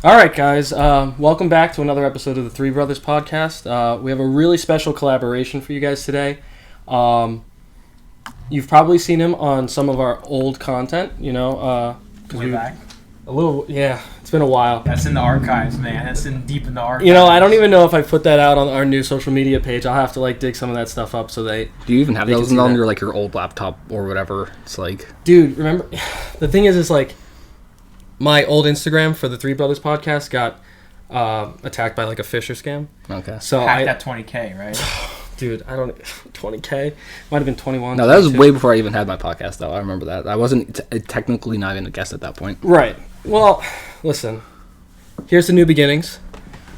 All right, guys. Welcome back to another episode of the Three Brothers Podcast. We have a really special collaboration for you guys today. You've probably seen him on some of our old content, Way back. A little, yeah. It's been a while. That's in the archives, man. That's deep in the archives. You know, I don't even know if I put that out on our new social media page. I'll have to dig some of that stuff up so they. Do you even have those on your old laptop or whatever? It's like, dude, remember? The thing is my old Instagram for the Three Brothers Podcast got attacked by a phishing scam. Okay. So hacked at 20K, right? Dude, I don't 20K. Might have been 21. No, that was way before I even had my podcast, though. I remember that. I wasn't technically not even a guest at that point. Right. Well, listen. Here's the new beginnings.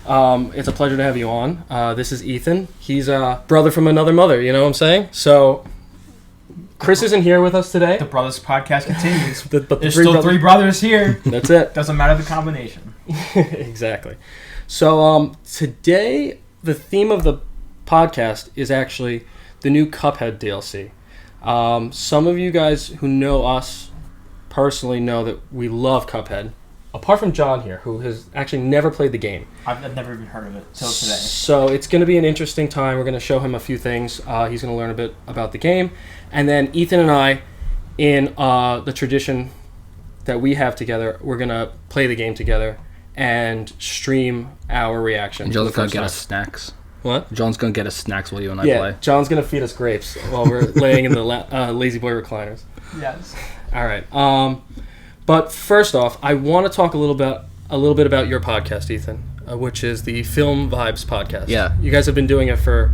It's a pleasure to have you on. This is Ethan. He's a brother from another mother. You know what I'm saying? So, Chris isn't here with us today. The Brothers Podcast continues. There's still three brothers here. That's it. Doesn't matter the combination. Exactly. So, today, the theme of the podcast is actually the new Cuphead DLC. Some of you guys who know us personally know that we love Cuphead, apart from John here, who has actually never played the game. I've never even heard of it till today. So it's going to be an interesting time. We're going to show him a few things. He's going to learn a bit about the game. And then Ethan and I, in the tradition that we have together, we're going to play the game together and stream our reaction. And John's going to get us snacks. What? John's going to get us snacks while you and I play. Yeah, John's going to feed us grapes while we're laying in the Lazy Boy recliners. Yes. All right. But first off, I want to talk a little bit about your podcast, Ethan, which is the Film Vibes Podcast. Yeah. You guys have been doing it for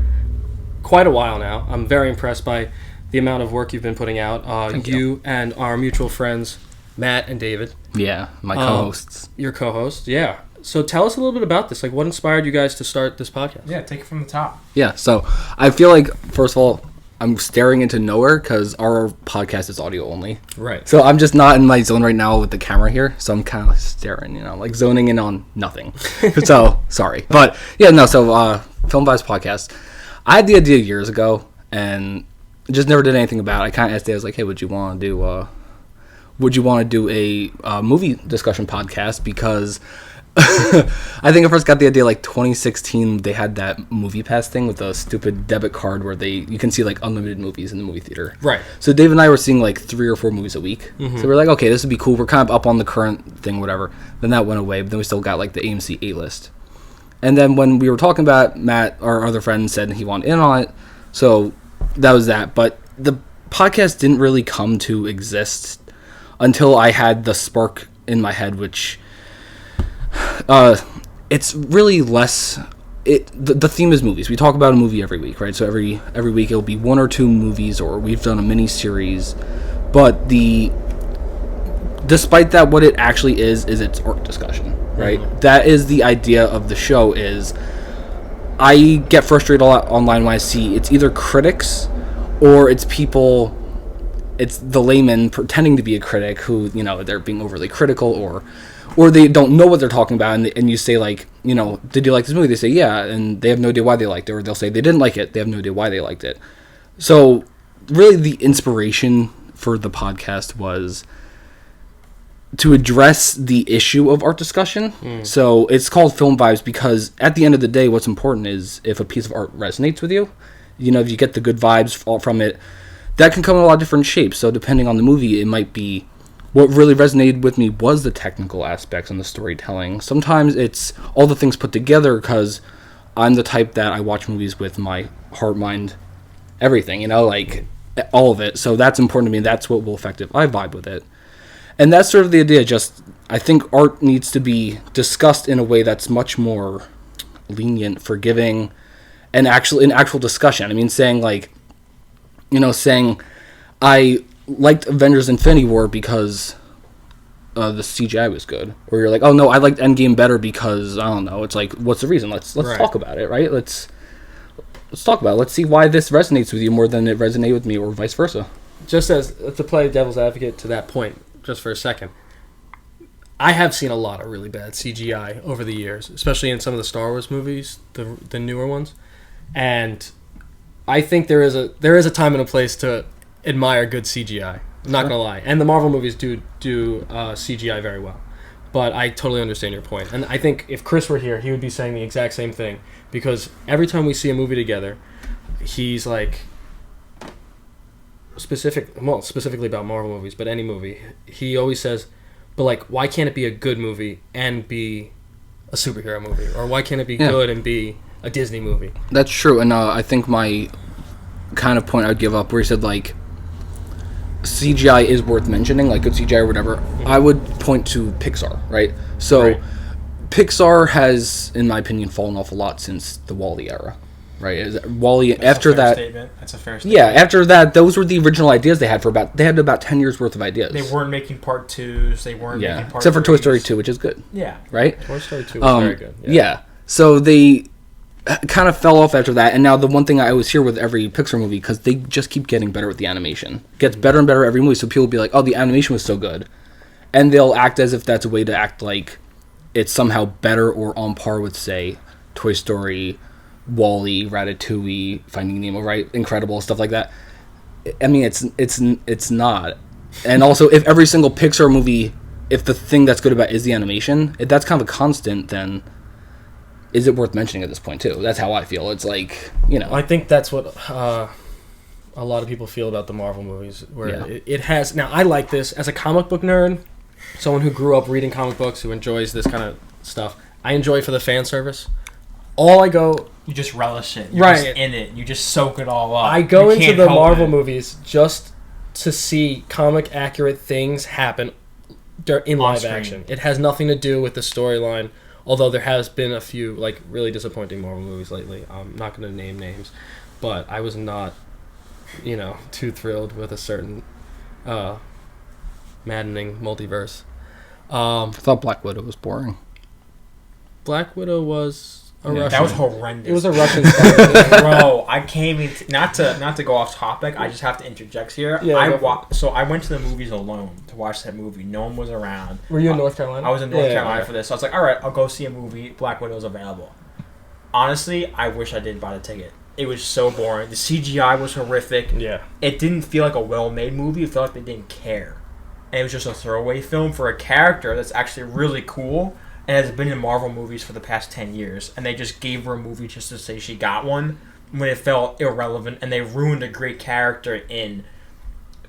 quite a while now. I'm very impressed by the amount of work you've been putting out. Thank you and our mutual friends, Matt and David. Yeah, my co-hosts. Your co-hosts, yeah. So tell us a little bit about this. What inspired you guys to start this podcast? Yeah, take it from the top. Yeah, so I feel like, first of all, I'm staring into nowhere because our podcast is audio only. Right. So I'm just not in my zone right now with the camera here. So I'm kind of staring, zoning in on nothing. So, sorry. But, yeah, no, so Film Vibes Podcast. I had the idea years ago and just never did anything about it. I kind of asked Dave, I was like, hey, would you want to do a movie discussion podcast? Because I think I first got the idea 2016. They had that movie pass thing with a stupid debit card where you can see unlimited movies in the movie theater. Right. So Dave and I were seeing 3 or 4 movies a week. Mm-hmm. So we're like, okay, this would be cool. We're kind of up on the current thing, whatever. Then that went away. But then we still got the AMC A-list. And then when we were talking about it, Matt, our other friend, said he wanted in on it. So that was that. But the podcast didn't really come to exist until I had the spark in my head, which it's really less. The theme is movies. We talk about a movie every week, right? So every week it'll be 1 or 2 movies, or we've done a mini series. But despite that, what it actually is its art discussion, right? Mm-hmm. That is the idea of the show. Is I get frustrated a lot online when I see it's either critics or it's people. It's the layman pretending to be a critic who, they're being overly critical or they don't know what they're talking about, and you say, did you like this movie? They say, yeah, and they have no idea why they liked it, or they'll say they didn't like it, they have no idea why they liked it. So, really, the inspiration for the podcast was to address the issue of art discussion. So, it's called Film Vibes because, at the end of the day, what's important is if a piece of art resonates with you, if you get the good vibes from it, that can come in a lot of different shapes. So, depending on the movie, it might be what really resonated with me was the technical aspects and the storytelling. Sometimes it's all the things put together because I'm the type that I watch movies with my heart, mind, everything, all of it. So that's important to me. That's what will affect it. I vibe with it. And that's sort of the idea. Just, I think art needs to be discussed in a way that's much more lenient, forgiving, and an actual discussion. I mean, saying I liked Avengers Infinity War because the CGI was good. Or you're like, oh no, I liked Endgame better because, I don't know, it's what's the reason? Let's right. talk about it, right? Let's talk about it. Let's see why this resonates with you more than it resonated with me, or vice versa. Just as, to play devil's advocate to that point, just for a second, I have seen a lot of really bad CGI over the years, especially in some of the Star Wars movies, the newer ones. And I think there is a time and a place to admire good CGI. I'm not gonna lie, and the Marvel movies do CGI very well. But I totally understand your point. And I think if Chris were here, he would be saying the exact same thing. Because every time we see a movie together, he's like, specifically about Marvel movies, but any movie, he always says, but like, why can't it be a good movie and be a superhero movie? Or why can't it be good and be a Disney movie? That's true. And I think my kind of point I would give up, where he said, like, CGI is worth mentioning, like good CGI or whatever, I would point to Pixar, right? So Pixar has, in my opinion, fallen off a lot since the WALL-E era, right? WALL-E, That's a fair statement. That's a fair statement. Yeah, after that, those were the original ideas they had they had about 10 years worth of ideas. They weren't making part 2s, they weren't making part except for Toy 3s. Story 2, which is good. Yeah. Right? Toy Story 2 was very good. Yeah. So they kind of fell off after that, and now the one thing I always hear with every Pixar movie, because they just keep getting better with the animation. It gets better and better every movie, so people will be like, oh, the animation was so good. And they'll act as if that's a way to act like it's somehow better or on par with, say, Toy Story, WALL-E, Ratatouille, Finding Nemo, right? Incredible, stuff like that. I mean, it's not. And also, if every single Pixar movie, if the thing that's good about it is the animation, if that's kind of a constant, then is it worth mentioning at this point, too? That's how I feel. It's like, you know. I think that's what a lot of people feel about the Marvel movies, where it has... Now, I like this. As a comic book nerd, someone who grew up reading comic books, who enjoys this kind of stuff, I enjoy it for the fan service. You just relish it. You're just in it. You just soak it all up. I go into the Marvel movies just to see comic accurate things happen in live action. It has nothing to do with the storyline, although there has been a few like really disappointing Marvel movies lately. I'm not going to name names, but I was not, too thrilled with a certain maddening multiverse. I thought Black Widow was boring. Black Widow was a Russian. That was horrendous. It was a Russian spy. Bro, I came in not to go off topic. I just have to interject here. Yeah, I went to the movies alone to watch that movie. No one was around. Were you in North Carolina? I was in North Carolina for this. So I was like, all right, I'll go see a movie. Black Widow's available. Honestly, I wish I didn't buy the ticket. It was so boring. The CGI was horrific. Yeah. It didn't feel like a well-made movie. It felt like they didn't care. And it was just a throwaway film for a character that's actually really cool and has been in Marvel movies for the past 10 years. And they just gave her a movie just to say she got one when it felt irrelevant. And they ruined a great character in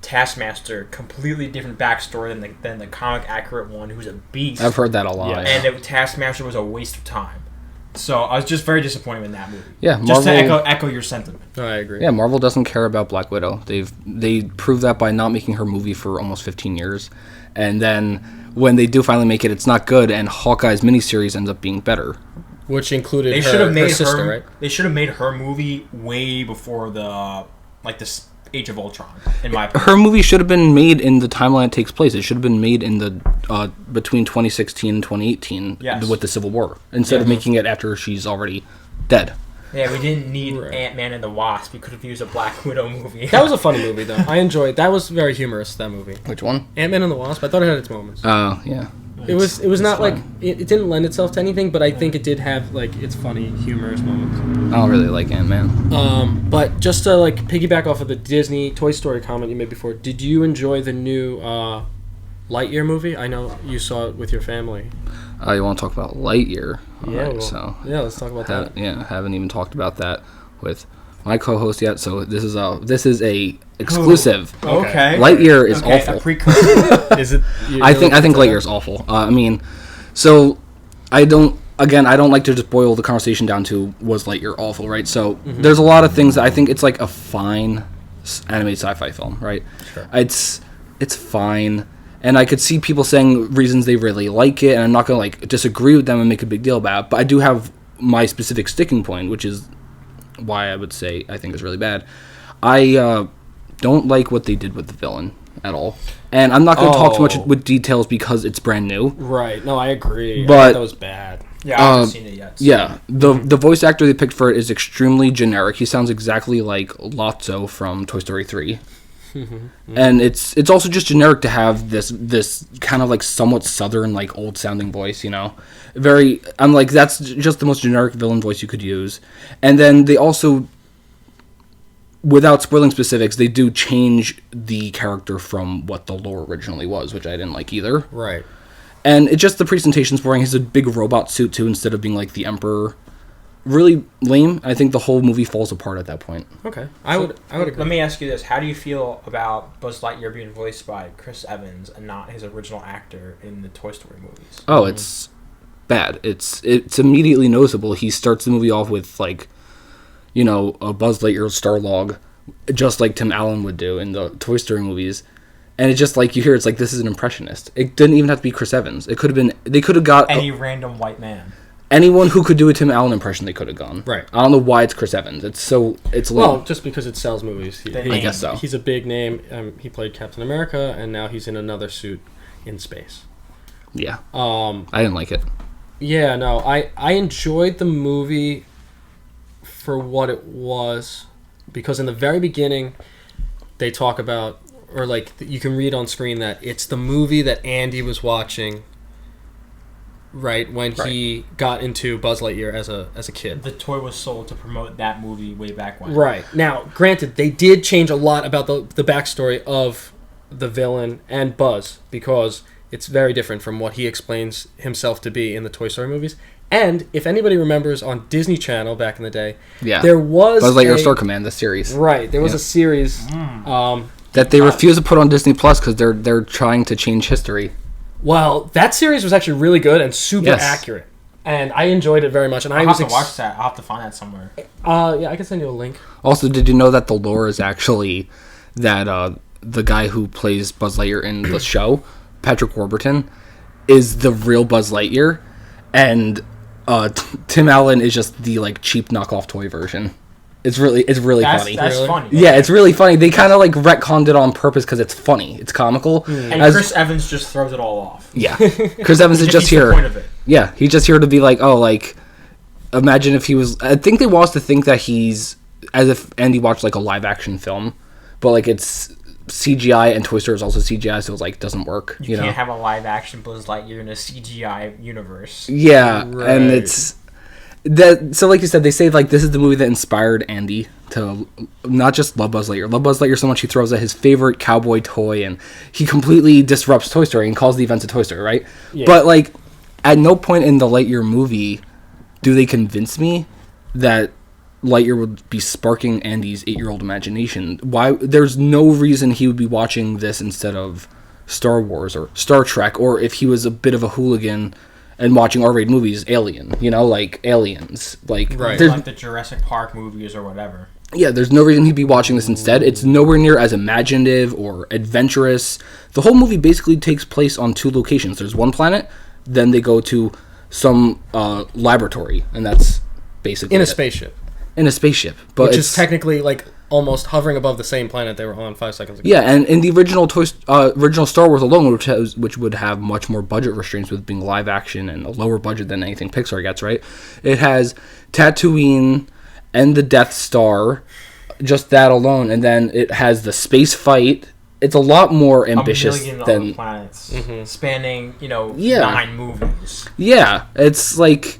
Taskmaster. Completely different backstory than the comic accurate one, who's a beast. I've heard that a lot. Yeah. And Taskmaster was a waste of time. So I was just very disappointed in that movie. Yeah, Marvel, just to echo your sentiment. No, I agree. Yeah, Marvel doesn't care about Black Widow. They proved that by not making her movie for almost 15 years. And then when they do finally make it, it's not good, and Hawkeye's miniseries ends up being better. Which included They should have made her sister, right? They should have made her movie way before the Age of Ultron, in my opinion. Her movie should have been made in the timeline it takes place. It should have been made in the between 2016 and 2018 with the Civil War, instead of making it after she's already dead. Yeah, we didn't need Ant-Man and the Wasp. We could have used a Black Widow movie. That was a funny movie, though. I enjoyed it. That was very humorous, that movie. Which one? Ant-Man and the Wasp. I thought it had its moments. Oh, yeah. It was not fun. Like... It didn't lend itself to anything, but I think it did have, like, its funny, humorous moments. I don't really like Ant-Man. But just to, like, piggyback off of the Disney Toy Story comment you made before, did you enjoy the new Lightyear movie? I know you saw it with your family. You want to talk about Lightyear? Yeah, let's talk about that. Yeah, haven't even talked about that with my co-host yet. So this is a exclusive. Okay. Lightyear is awful. Is it? I think Lightyear is awful. So I don't like to just boil the conversation down to was Lightyear awful, right? So there's a lot of things that I think it's like a fine animated sci-fi film, right? Sure. It's fine. And I could see people saying reasons they really like it, and I'm not going to like disagree with them and make a big deal about it, but I do have my specific sticking point, which is why I would say I think it's really bad. I don't like what they did with the villain at all. And I'm not going to talk too much with details because it's brand new. Right. No, I agree. But that was bad. Yeah, I haven't seen it yet. So. Yeah. The voice actor they picked for it is extremely generic. He sounds exactly like Lotso from Toy Story 3. And it's also just generic to have this kind of like somewhat southern, like old sounding voice, I'm like, that's just the most generic villain voice you could use. And then they also, without spoiling specifics, they do change the character from what the lore originally was, which I didn't like either. Right. And it just, the presentation's boring. He has a big robot suit, too, instead of being, like, the Emperor. Really lame. I think the whole movie falls apart at that point. Okay. I would agree. Let me ask you this. How do you feel about Buzz Lightyear being voiced by Chris Evans and not his original actor in the Toy Story movies? Oh, it's bad. It's immediately noticeable. He starts the movie off with, like, you know, a Buzz Lightyear Starlog, just like Tim Allen would do in the Toy Story movies. And it's just like, you hear it's like, this is an impressionist. It didn't even have to be Chris Evans. It could have been, they could have got any random white man. Anyone who could do a Tim Allen impression, they could have gone. Right. I don't know why it's Chris Evans. It's lame. Well, just because it sells movies. I guess so. He's a big name. He played Captain America, and now he's in another suit in space. Yeah. I didn't like it. Yeah, no. I enjoyed the movie for what it was, because in the very beginning, they talk about, or like you can read on screen that it's the movie that Andy was watching. Right, when he got into Buzz Lightyear as a kid. The toy was sold to promote that movie way back when. Right. Now, granted, they did change a lot about the backstory of the villain and Buzz, because it's very different from what he explains himself to be in the Toy Story movies. And if anybody remembers on Disney Channel back in the day, there was Buzz Lightyear Star Command, the series. Right, there was a series that they refuse to put on Disney Plus because they're trying to change history. Well, that series was actually really good and super accurate, and I enjoyed it very much. And I'll have to watch that. I'll have to find that somewhere. Yeah, I can send you a link. Also, did you know that the lore is actually that the guy who plays Buzz Lightyear in the show, Patrick Warburton, is the real Buzz Lightyear, and Tim Allen is just the like cheap knockoff toy version. It's really funny. That's funny. Yeah, it's really funny. They kind of like retconned it on purpose because it's funny. It's comical. And Chris Evans just throws it all off. Yeah, Chris Evans is just here. The point of it. Yeah, he's just here to be like, oh, like, imagine if he was. I think they want us to think that he's as if Andy watched like a live action film, but like it's CGI and Toy Story is also CGI, so it's like doesn't work. You can't have a live action Buzz Lightyear in a CGI universe. Yeah, and it's. So like you said, they say like this is the movie that inspired Andy to not just love Buzz Lightyear so much he throws at his favorite cowboy toy, and he completely disrupts Toy Story and calls the events a Toy Story, right? Yeah. But like at no point in the Lightyear movie do they convince me that Lightyear would be sparking Andy's 8-year-old imagination. Why? There's no reason he would be watching this instead of Star Wars or Star Trek, or if he was a bit of a hooligan and watching R-rated movies, Alien, like Aliens. Like the Jurassic Park movies or whatever. Yeah, there's no reason he'd be watching this instead. It's nowhere near as imaginative or adventurous. The whole movie basically takes place on 2 locations. There's one planet, then they go to some laboratory, and that's basically in a spaceship. In a spaceship. But which is technically like almost hovering above the same planet they were on 5 seconds ago. Yeah, and in the original Star Wars alone, which would have much more budget restraints with being live action and a lower budget than anything Pixar gets, right? It has Tatooine and the Death Star, just that alone, and then it has the space fight. It's a lot more ambitious than planets, spanning 9 movies. Yeah, it's like.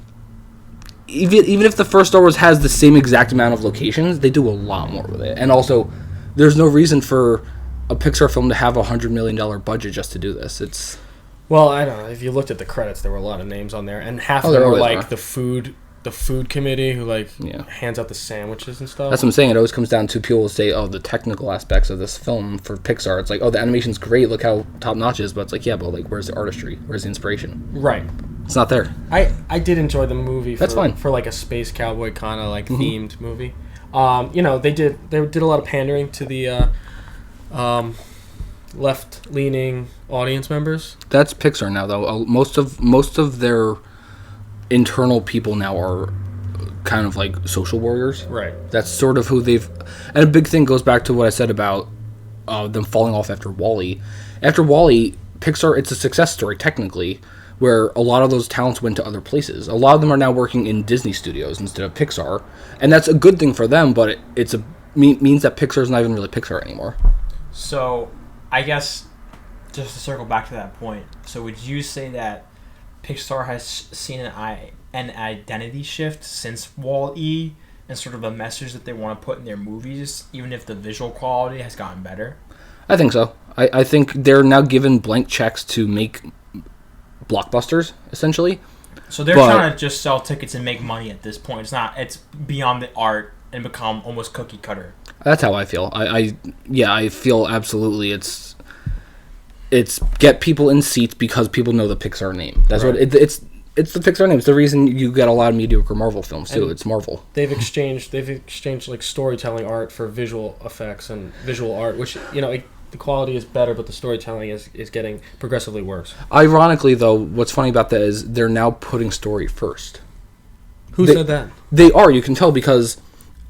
Even if the first Star Wars has the same exact amount of locations, they do a lot more with it. And also, there's no reason for a Pixar film to have $100 million budget just to do this. Well, I don't know. If you looked at the credits, there were a lot of names on there, and half of them were like the food committee who hands out the sandwiches and stuff. That's what I'm saying. It always comes down to people who say, "Oh, the technical aspects of this film for Pixar." It's like, "Oh, the animation's great. Look how top notch it is." But it's like, yeah, but like, where's the artistry? Where's the inspiration? Right. It's not there. I did enjoy the movie. That's fine for like a space cowboy kind of like themed movie. They did a lot of pandering to the left leaning audience members. That's Pixar now, though. Most of their internal people now are kind of like social warriors. Right. That's sort of who they've. And a big thing goes back to what I said about them falling off after WALL-E. After WALL-E, Pixar, it's a success story technically, where a lot of those talents went to other places. A lot of them are now working in Disney studios instead of Pixar, and that's a good thing for them, but it means that Pixar's not even really Pixar anymore. So, I guess, just to circle back to that point, so would you say that Pixar has seen an identity shift since WALL-E and sort of a message that they want to put in their movies, even if the visual quality has gotten better? I think so. I think they're now given blank checks to make blockbusters, essentially. So they're trying to just sell tickets and make money at this point. It's beyond the art and become almost cookie cutter. That's how I feel. I feel absolutely it's get people in seats because people know the Pixar name. That's what it's the Pixar name. It's the reason you get a lot of mediocre Marvel films too. And it's Marvel. They've exchanged like storytelling art for visual effects and visual art, which the quality is better, but the storytelling is getting progressively worse. Ironically, though, what's funny about that is they're now putting story first. Who said that? They are. You can tell because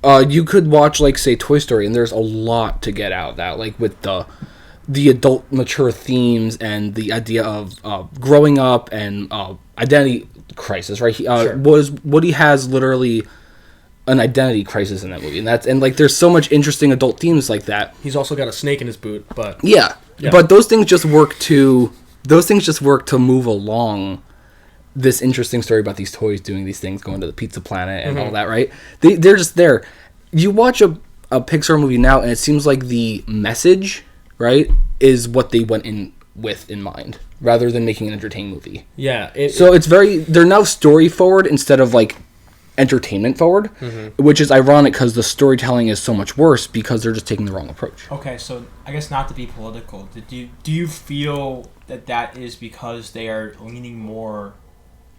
you could watch, like, say, Toy Story, and there's a lot to get out of that, like with the adult mature themes and the idea of growing up and identity crisis, right? Sure. Woody has literally an identity crisis in that movie, and there's so much interesting adult themes like that. He's also got a snake in his boot, but yeah. But those things just work to move along this interesting story about these toys doing these things, going to the Pizza Planet and all that, right? They're just there. You watch a Pixar movie now, and it seems like the message, right, is what they went in with in mind, rather than making an entertaining movie. Yeah. They're now story forward instead of like entertainment forward, which is ironic because the storytelling is so much worse because they're just taking the wrong approach. Okay, so I guess not to be political, do you feel that is because they are leaning more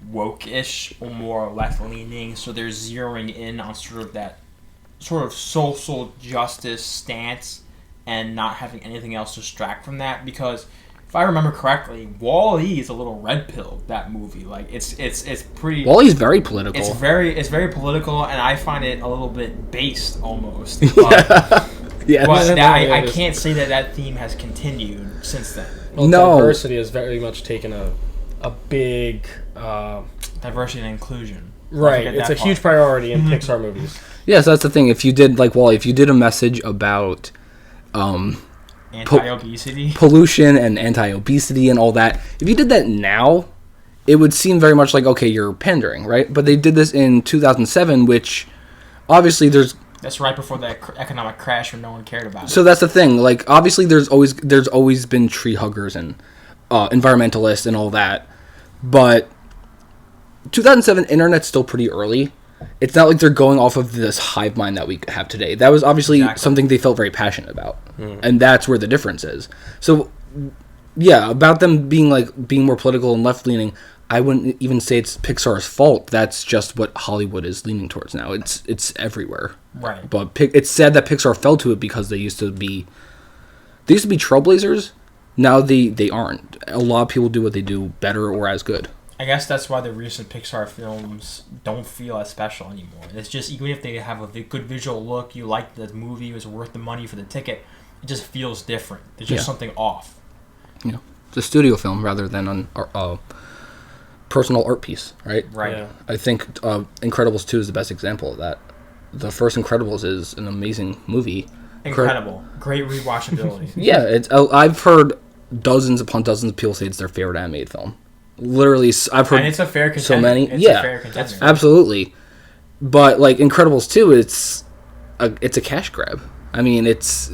woke-ish or more left-leaning, so they're zeroing in on that sort of social justice stance and not having anything else distract from that? Because if I remember correctly, WALL-E is a little red pill, that movie. Like it's pretty. WALL-E's very political. It's very political, and I find it a little bit based almost. But, yeah. But I can't say that theme has continued since then. Well, diversity has very much taken a big diversity and inclusion. Right, it's a huge priority in Pixar movies. Yeah, so that's the thing. If you did like WALL-E, if you did a message about anti-obesity, pollution and anti-obesity and all that, if you did that now, it would seem very much like, okay, you're pandering, right? But they did this in 2007, which obviously that's right before the economic crash when no one cared about it. So that's the thing. Like, obviously there's always been tree huggers and environmentalists and all that, but 2007 internet's still pretty early. It's not like they're going off of this hive mind that we have today. That was obviously something they felt very passionate about. And that's where the difference is. So, yeah, about them being more political and left-leaning, I wouldn't even say it's Pixar's fault. That's just what Hollywood is leaning towards now. It's everywhere. Right. But it's sad that Pixar fell to it because they used to be trailblazers. Now they aren't. A lot of people do what they do better or as good. I guess that's why the recent Pixar films don't feel as special anymore. It's just, even if they have a good visual look, you like the movie, it was worth the money for the ticket, it just feels different. There's just something off. Yeah. It's a studio film rather than a personal art piece, right? Right. Yeah. I think Incredibles 2 is the best example of that. The first Incredibles is an amazing movie. Incredible. Great rewatchability. Yeah, I've heard dozens upon dozens of people say it's their favorite animated film. Literally, I've heard, and it's a fair contender. So many. It's yeah, a fair contender. Absolutely. But like Incredibles 2, it's a cash grab. I mean, it's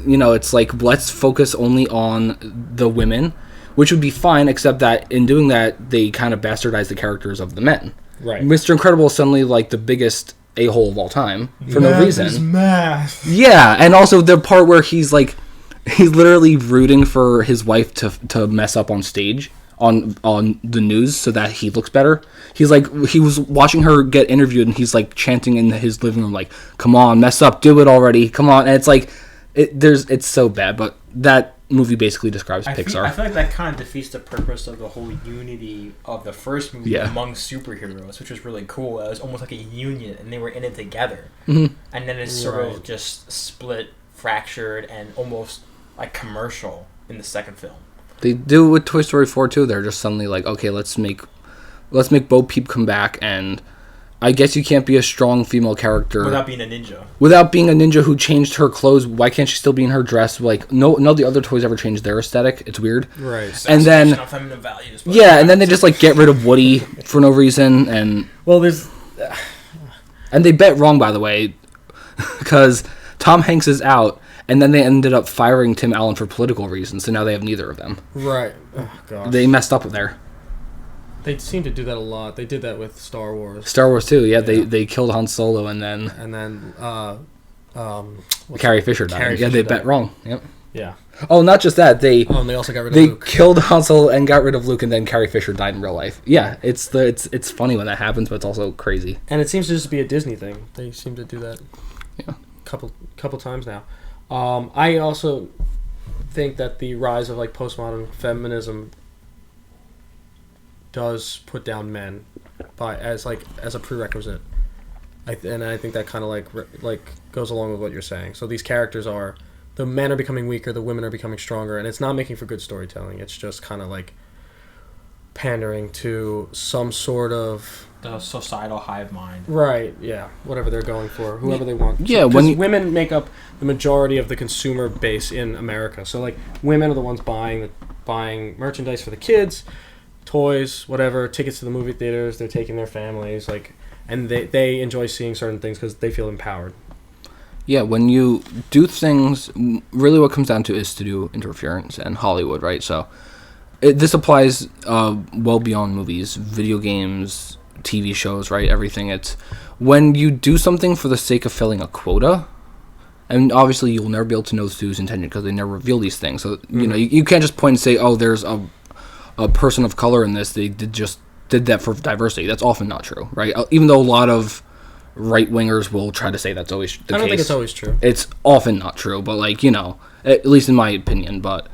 like, let's focus only on the women, which would be fine, except that in doing that, they kind of bastardize the characters of the men. Right. Mr. Incredible is suddenly like the biggest a-hole of all time for no reason. Is math. Yeah, and also the part where he's literally rooting for his wife to mess up on stage on the news so that he looks better. He was watching her get interviewed, and he's like chanting in his living room, like, "Come on, mess up, do it already, come on." And it's like, it's so bad, but that movie basically describes Pixar. I feel like that kind of defeats the purpose of the whole unity of the first movie among superheroes, which was really cool. It was almost like a union, and they were in it together. Mm-hmm. And then it's sort of just split, fractured, and almost like commercial in the second film. They do with Toy Story 4 too. They're just suddenly like, okay, let's make Bo Peep come back, and I guess you can't be a strong female character without being a ninja. Without being a ninja who changed her clothes. Why can't she still be in her dress? Like, no, the other toys ever changed their aesthetic. It's weird. Right. And then values, and then they just like get rid of Woody for no reason, and and they bet wrong, by the way, because Tom Hanks is out. And then they ended up firing Tim Allen for political reasons, so now they have neither of them. Right. Oh, gosh. They messed up there. They seem to do that a lot. They did that with Star Wars. Star Wars too. Yeah, they killed Han Solo and then Carrie Fisher died. Yeah, they bet wrong. Yep. Yeah. Oh, not just that. And they also got rid of Luke. They killed Han Solo and got rid of Luke, and then Carrie Fisher died in real life. Yeah, it's funny when that happens, but it's also crazy. And it seems to just be a Disney thing. They seem to do that. Yeah. Couple times now. I also think that the rise of like postmodern feminism does put down men as a prerequisite. And I think that kind of like goes along with what you're saying. So these characters the men are becoming weaker, the women are becoming stronger, and it's not making for good storytelling. It's just kind of like pandering to some sort of the societal hive mind. Right, yeah. Whatever they're going for, whoever they want. Yeah, women make up the majority of the consumer base in America. So like women are the ones buying merchandise for the kids, toys, whatever, tickets to the movie theaters, they're taking their families, and they enjoy seeing certain things because they feel empowered. Yeah, when you do things, really what comes down to is studio interference and Hollywood, right? So this applies well beyond movies, video games, TV shows, right? Everything. It's when you do something for the sake of filling a quota, and obviously you'll never be able to know the studio's intention because they never reveal these things. So, you can't just point and say, oh, there's a person of color in this. They did that for diversity. That's often not true, right? Even though a lot of right-wingers will try to say that's always the case. I don't think it's always true. It's often not true, but at least in my opinion. But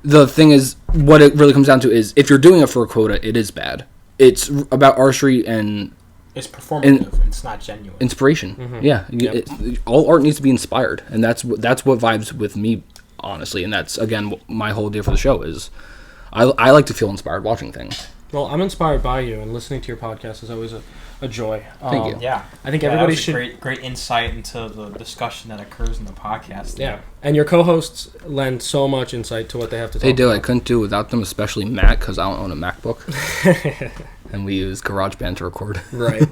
the thing is, what it really comes down to is if you're doing it for a quota, it is bad. It's about artistry and it's performative. It's not genuine. Inspiration. Mm-hmm. Yeah. Yep. All art needs to be inspired, and that's what vibes with me, honestly. And that's, again, my whole idea for the show is I like to feel inspired watching things. Well, I'm inspired by you, and listening to your podcast is always a joy. Thank you. Yeah, I think everybody should great insight into the discussion that occurs in the podcast. Yeah, and your co-hosts lend so much insight to what they have to talk about. They do. I couldn't do it without them, especially Matt, because I don't own a MacBook, and we use GarageBand to record. Right.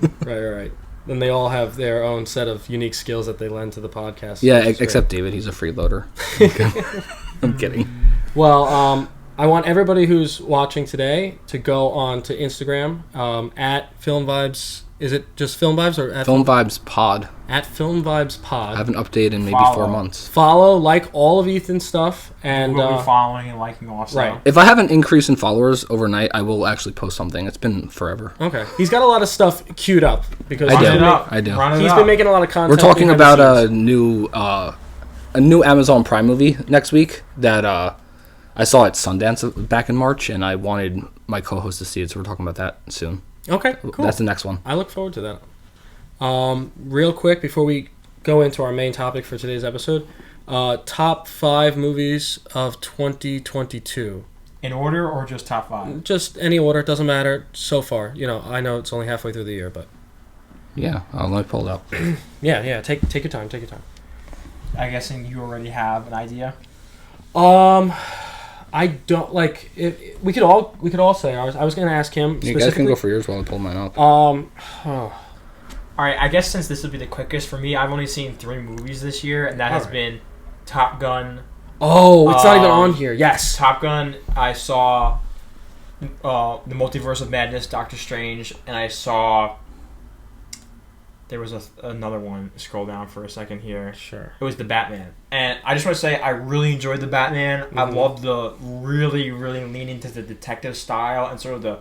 And they all have their own set of unique skills that they lend to the podcast. Yeah, except David. He's a freeloader. I'm kidding. Well, I want everybody who's watching today to go on to Instagram at Film Vibes. Is it just Film Vibes or at Film Vibes Pod? At Film Vibes Pod. I haven't updated in maybe 4 months. Follow, like all of Ethan's stuff, and we'll be following and liking also. Right. If I have an increase in followers overnight, I will actually post something. It's been forever. Okay. He's got a lot of stuff queued up because I do. He's been making a lot of content. We're talking about a new Amazon Prime movie next week that I saw at Sundance back in March, and I wanted my co-host to see it, so we're talking about that soon. Okay, cool. That's the next one. I look forward to that. Real quick, before we go into our main topic for today's episode, top 5 movies of 2022. In order or just top 5? Just any order, it doesn't matter so far. I know it's only halfway through the year, but... Yeah, let me pull it up. Yeah, take your time, I'm guessing you already have an idea? I don't we could all say ours. I was going to ask him. You guys can go for yours while I pull mine up. All right. I guess since this will be the quickest for me, I've only seen 3 movies this year, and that has been Top Gun. Oh, it's not even on here. Yes, Top Gun. I saw the Multiverse of Madness, Doctor Strange, and I saw. There was another one. Scroll down for a second here. Sure. It was the Batman. And I just want to say I really enjoyed the Batman. Mm-hmm. I loved the really, really lean into the detective style and sort of the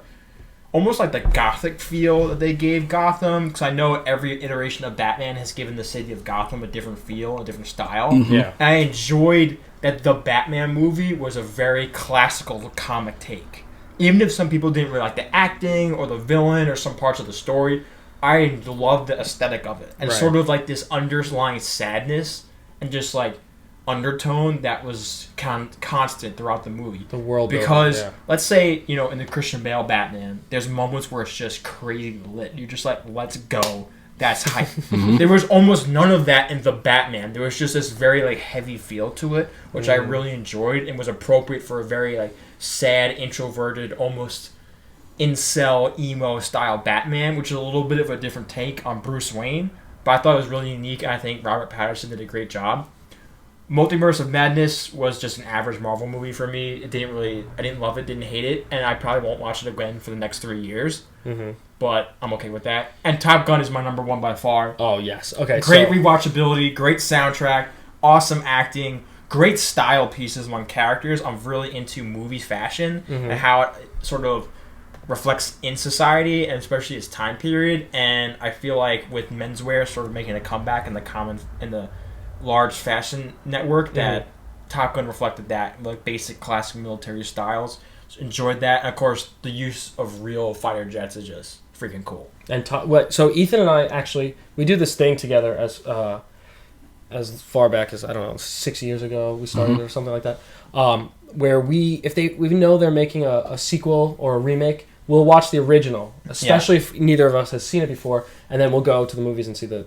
almost like the gothic feel that they gave Gotham. Because I know every iteration of Batman has given the city of Gotham a different feel, a different style. Mm-hmm. Yeah. And I enjoyed that the Batman movie was a very classical comic take. Even if some people didn't really like the acting or the villain or some parts of the story, I love the aesthetic of it. And sort of like this underlying sadness and just like undertone that was constant throughout the movie. The world. Because, let's say, in the Christian Bale Batman, there's moments where it's just crazy lit. You're just like, let's go. That's hype. Mm-hmm. There was almost none of that in the Batman. There was just this very like heavy feel to it, which I really enjoyed and was appropriate for a very like sad, introverted, almost incel emo style Batman, which is a little bit of a different take on Bruce Wayne, but I thought it was really unique, and I think Robert Pattinson did a great job. Multiverse of Madness was just an average Marvel movie for me. I didn't love it, didn't hate it, and I probably won't watch it again for the next 3 years. Mm-hmm. But I'm okay with that. And Top Gun is my number one by far. Oh, yes. Okay. Great rewatchability, great soundtrack, awesome acting, great style pieces among characters. I'm really into movie fashion and how it sort of reflects in society, and especially its time period. And I feel like with menswear sort of making a comeback in the large fashion network, that Top Gun reflected that, like basic classic military styles. So enjoyed that, and of course the use of real fighter jets is just freaking cool. And so Ethan and I actually, we do this thing together as far back as, I don't know, 6 years ago we started or something like that, where we know they're making a sequel or a remake, we'll watch the original, especially if neither of us has seen it before, and then we'll go to the movies and see the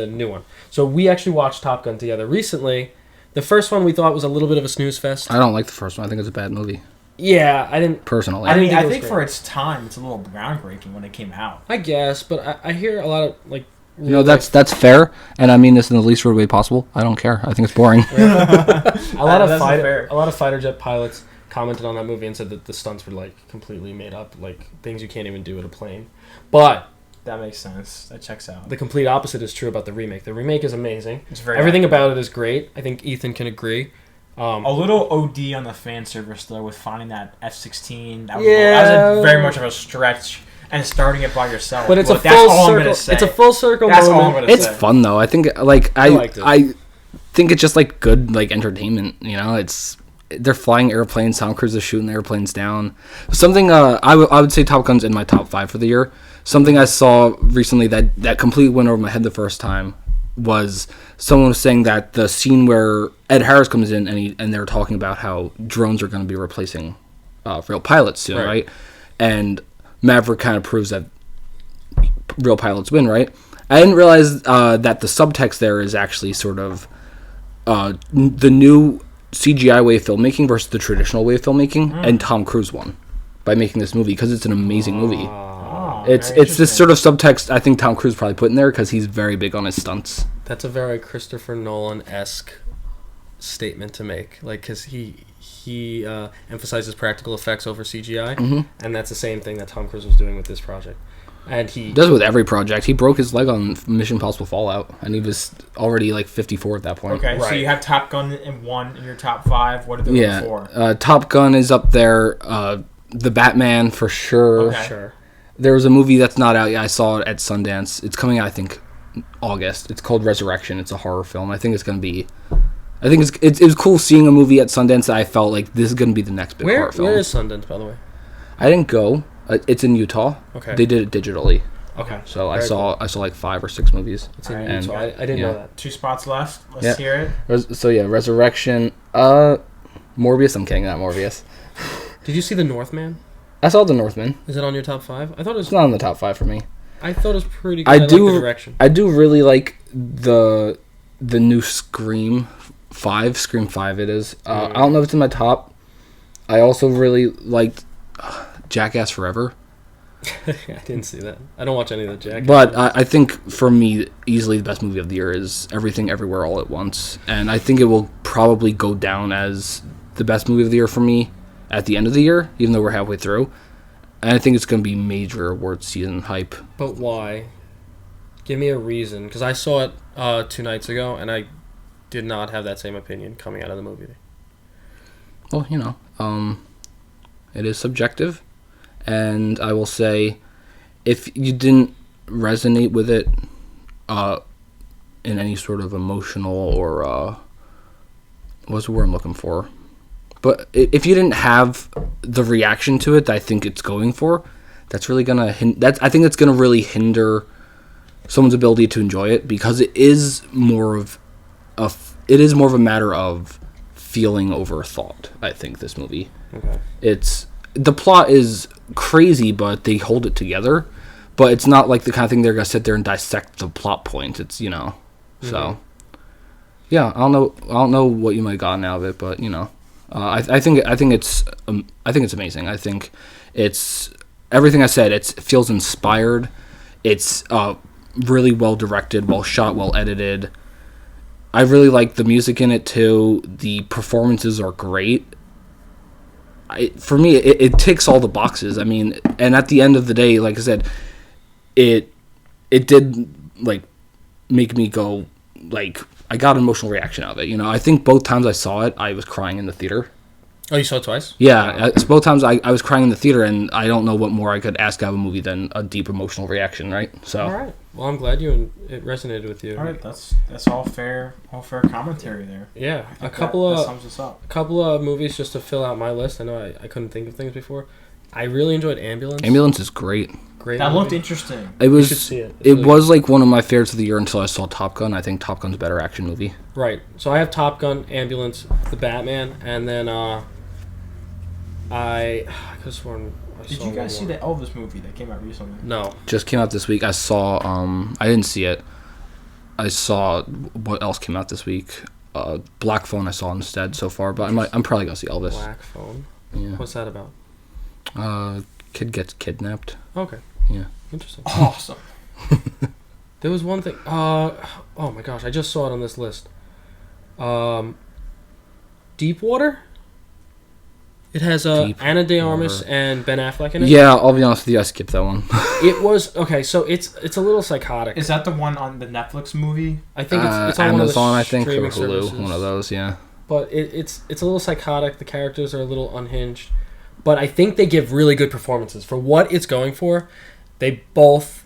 new one. So we actually watched Top Gun together recently. The first one we thought was a little bit of a snooze fest. I don't like the first one. I think it's a bad movie. Yeah, I didn't... Personally. I think for its time, it's a little groundbreaking when it came out. I guess, but I hear a lot of, like... You know, that's fair, and I mean this in the least rude way possible. I don't care. I think it's boring. A lot of fighter jet pilots commented on that movie and said that the stunts were, like, completely made up, like, things you can't even do in a plane. But... That makes sense. That checks out. The complete opposite is true about the remake. The remake is amazing. It's very Everything about it is great. I think Ethan can agree. A little OD on the fan service, though, with finding that F-16. That was very much of a stretch, and starting it by yourself. But it's a full circle. It's a full circle That's moment. all I'm going to say. It's fun, though. I think, like, I think it's just, like, good, like, entertainment, you know? They're flying airplanes. Tom Cruise is shooting airplanes down. Something I would say Top Gun's in my top 5 for the year. Something I saw recently that completely went over my head the first time was someone was saying that the scene where Ed Harris comes in and they're talking about how drones are going to be replacing real pilots soon, right? And Maverick kind of proves that real pilots win, right? I didn't realize that the subtext there is actually sort of the new CGI way of filmmaking versus the traditional way of filmmaking, and Tom Cruise won by making this movie because it's an amazing movie. It's this sort of subtext I think Tom Cruise probably put in there because he's very big on his stunts. That's a very Christopher Nolan-esque statement to make, like, because he emphasizes practical effects over CGI, and that's the same thing that Tom Cruise was doing with this project. And he does it with every project. He broke his leg on Mission Impossible Fallout, and he was already like 54 at that point. Okay, right. So you have Top Gun in your top 5. What are the other 4? Top Gun is up there. The Batman for sure. Okay. Sure. There was a movie that's not out yet. I saw it at Sundance. It's coming out, I think, August. It's called Resurrection. It's a horror film. I think it's going to be... it was cool seeing a movie at Sundance that I felt like this is going to be the next big horror film. Where is Sundance, by the way? I didn't go. It's in Utah. Okay. They did it digitally. Okay. So I saw like 5 or 6 movies. It's in Utah. I didn't know that. 2 spots left. Let's hear it. Resurrection. Morbius. I'm kidding. Not Morbius. Did you see The Northman? I saw The Northman. Is it on your top 5? I thought it was... It's not on the top 5 for me. I thought it was pretty good. I like the direction. I do really like the new Scream 5. Scream 5 it is. I don't know if it's in my top. I also really liked Jackass Forever. I didn't see that. I don't watch any of the Jackass. But I think for me, easily the best movie of the year is Everything Everywhere All at Once. And I think it will probably go down as the best movie of the year for me at the end of the year, even though we're halfway through. And I think it's going to be major awards season hype. But why? Give me a reason. Because I saw it 2 nights ago, and I did not have that same opinion coming out of the movie. Well, it is subjective. And I will say, if you didn't resonate with it in any sort of emotional or... what's the word I'm looking for? But if you didn't have the reaction to it that I think it's going for, that's really gonna I think it's gonna really hinder someone's ability to enjoy it, because it is more of a matter of feeling over thought. I think this movie. Okay. The plot is crazy, but they hold it together. But it's not like the kind of thing they're gonna sit there and dissect the plot points. It's so. Yeah, I don't know what you might have gotten out of it, but I think it's amazing. I think it's everything I said. It feels inspired. It's really well directed, well shot, well edited. I really like the music in it too. The performances are great. For me, it ticks all the boxes. I mean, and at the end of the day, like I said, it did like make me go like I got an emotional reaction out of it. You know, I think both times I saw it, I was crying in the theater. Oh, you saw it twice? Yeah, both times I was crying in the theater, and I don't know what more I could ask out of a movie than a deep emotional reaction, right? So. All right. Well, I'm glad it resonated with you. All right, that's all fair commentary there. Yeah, that sums us up. A couple of movies just to fill out my list. I know I couldn't think of things before. I really enjoyed Ambulance. Ambulance is great. Great. That movie. looked interesting. It was. You should see it. It was like one of my favorites of the year until I saw Top Gun. I think Top Gun's a better action movie. Right. So I have Top Gun, Ambulance, The Batman, and then I could have sworn. Did you guys see the Elvis movie that came out recently? No. Just came out this week. I saw. I didn't see it. I saw what else came out this week. Black Phone I saw instead so far, but I'm probably gonna see Elvis. Black Phone. Yeah. What's that about? Kid gets kidnapped. Okay. Yeah. Interesting. Awesome. There was one thing. Oh my gosh! I just saw it on this list. Deepwater. It has Ana de Armas and Ben Affleck in it. Yeah, I'll be honest with you, I skipped that one. It was okay. So it's a little psychotic. Is that the one on the Netflix movie? I think it's on Amazon, one of the I think, or streaming Hulu, services. one of those. Yeah. But it's a little psychotic. The characters are a little unhinged, but I think they give really good performances for what it's going for. They both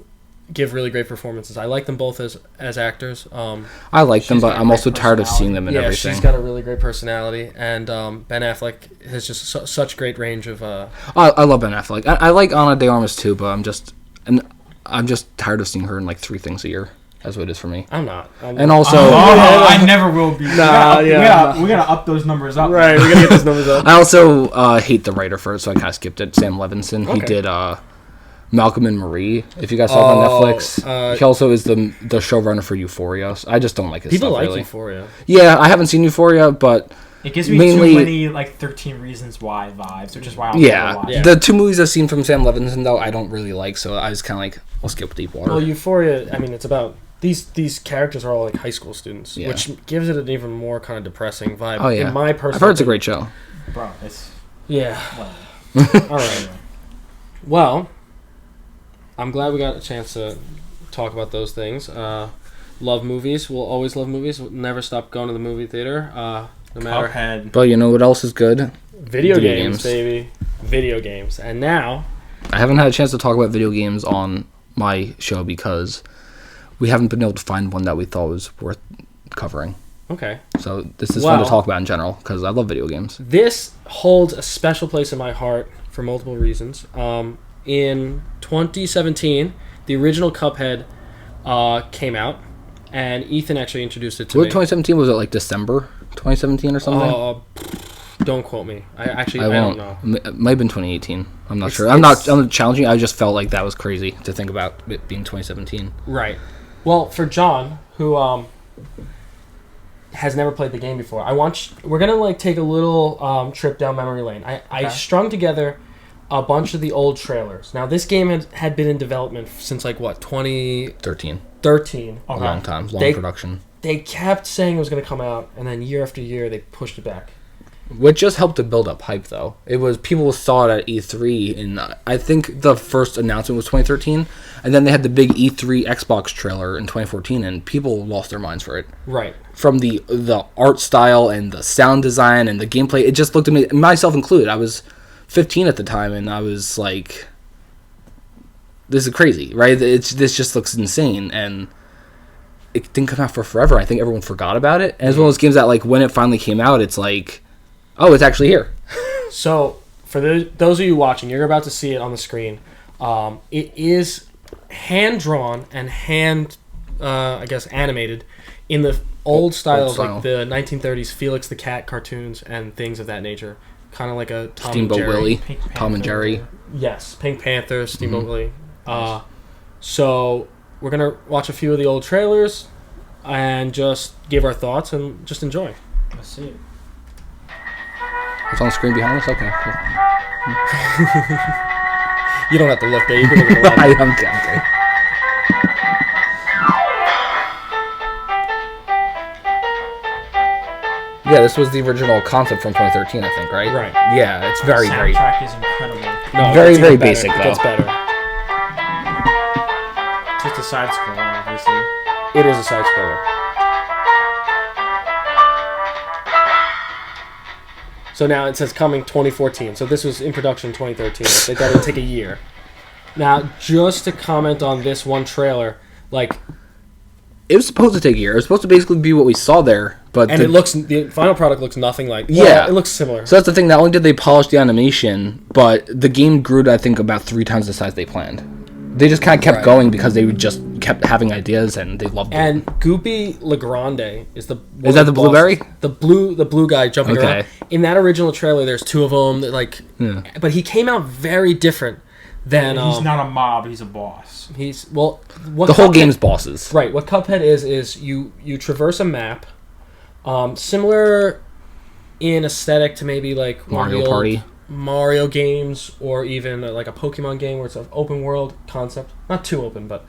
give really great performances. I like them both as actors. I like them, but got a I'm great also tired of seeing them in yeah, everything. she's got a really great personality, and Ben Affleck has just such great range of. I love Ben Affleck. I like Ana de Armas too, but I'm just tired of seeing her in like 3 things a year. That's what it is for me. I'm not. And also, I never will be. Nah, we gotta up those numbers up. Right, we gotta get those numbers up. I also hate the writer for it, so I kind of skipped it. Sam Levinson. He did Malcolm and Marie. If you guys saw it on Netflix, he also is the showrunner for Euphoria. So I just don't like his People stuff. like really. Euphoria. Yeah, I haven't seen Euphoria, but it gives me mainly, too many like 13 Reasons Why vibes, which is why I'll never watch it. The 2 movies I've seen from Sam Levinson though I don't really like, so I was kind of like, I'll skip Deepwater. Well, Euphoria. I mean, it's about these characters are all like high school students, which gives it an even more kind of depressing vibe. Oh yeah, in my personal I've heard it's a great show. Bro, it's all right. Well, I'm glad we got a chance to talk about those things. Love movies. We'll always love movies. We'll never stop going to the movie theater. No matter. Cuphead. But you know what else is good? Video games, baby. Video games. And now, I haven't had a chance to talk about video games on my show because we haven't been able to find one that we thought was worth covering. Okay. So this is fun to talk about in general because I love video games. This holds a special place in my heart for multiple reasons. In 2017, the original Cuphead came out, and Ethan actually introduced it to me. 2017 was it like December 2017 or something? Don't quote me. I don't know. It might have been 2018. I'm not sure. I'm not challenging. I just felt like that was crazy to think about it being 2017. Right. Well, for John, who has never played the game before, we're gonna like take a little trip down memory lane. I strung together a bunch of the old trailers. Now, this game had been in development since like what, 2013. A long time, production. They kept saying it was going to come out, and then year after year they pushed it back. Which just helped to build up hype, though. It was people saw it at E3, and I think the first announcement was 2013, and then they had the big E3 Xbox trailer in 2014, and people lost their minds for it. Right. From the art style and the sound design and the gameplay, it just looked amazing. Myself included, I was 15 at the time, and I was like, this is crazy, right? This just looks insane, and it didn't come out for forever. I think everyone forgot about it. And as well as games that, like, when it finally came out, it's like, oh, it's actually here. So, for those of you watching, you're about to see it on the screen. It is hand-drawn and animated in the old style of like the 1930s Felix the Cat cartoons and things of that nature. Kind of like a Steamboat Willie, Tom and Jerry. Yes, Pink Panther, Steamboat Willie. So we're going to watch a few of the old trailers and just give our thoughts and just enjoy. Let's see it. It's on the screen behind us? Okay, cool. You don't have to look there. You can look at the light. Okay. Yeah, this was the original concept from 2013, I think, right? Right. Yeah, it's very, very... soundtrack is incredible. No, Very, it's very even better. basic, It though. gets better. Just a side scroller, obviously. It is a side scroller. So now it says coming 2014. So this was in production 2013. They thought it would take a year. Now, just to comment on this one trailer, like, It was supposed to take a year. It was supposed to basically be what we saw there, but... and the final product looks nothing like... Well, Yeah. it looks similar. So that's the thing. Not only did they polish the animation, but the game grew to, I think, about 3 times the size they planned. They just kind of kept Right. going because they just kept having ideas and they loved it. And Goopy Legrande is the... Is that the blueberry? The blue guy jumping Okay. around. In that original trailer, there's 2 of them. That, like, Yeah. but he came out very different than... He's not a mob, he's a boss. He's... Well, what The whole Cuphead- game's bosses. Right. What Cuphead is you traverse a map, similar in aesthetic to maybe like one of Mario the old Party. Mario games, or even like a Pokemon game where it's an open world concept, not too open, but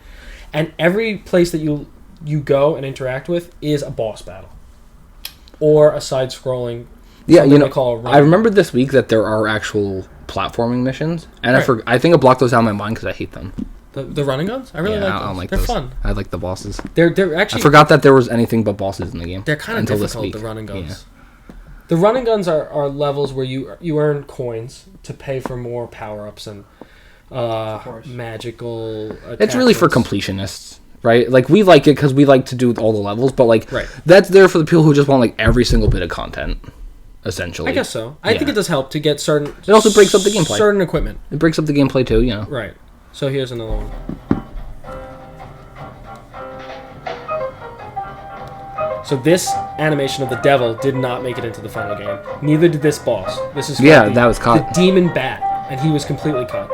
and every place that you go and interact with is a boss battle or a side scrolling. Yeah, something you know, they call a run. I remember this week that there are actual platforming missions, and Right. I think I blocked those out of my mind because I hate them. the running guns. I really Yeah, like I them. don't like They're those. fun. I like the bosses. They're I actually forgot that there was anything but bosses in the game. they're kind of until this difficult. week. The running guns. Yeah. The running guns are levels where you earn coins to pay for more power ups and course. magical. It's really for attachments. completionists, right? Like we like it because we like to do all the levels, but like Right. that's there for the people who just want like every single bit of content, essentially. I guess so. I Yeah. think it does help to get certain. It also breaks up the gameplay. Certain equipment. It breaks up the gameplay too, you know. Right. So here's another one. So this animation of the devil did not make it into the final game. Neither did this boss. This is Yeah, called that was cut. The demon bat, and he was completely cut.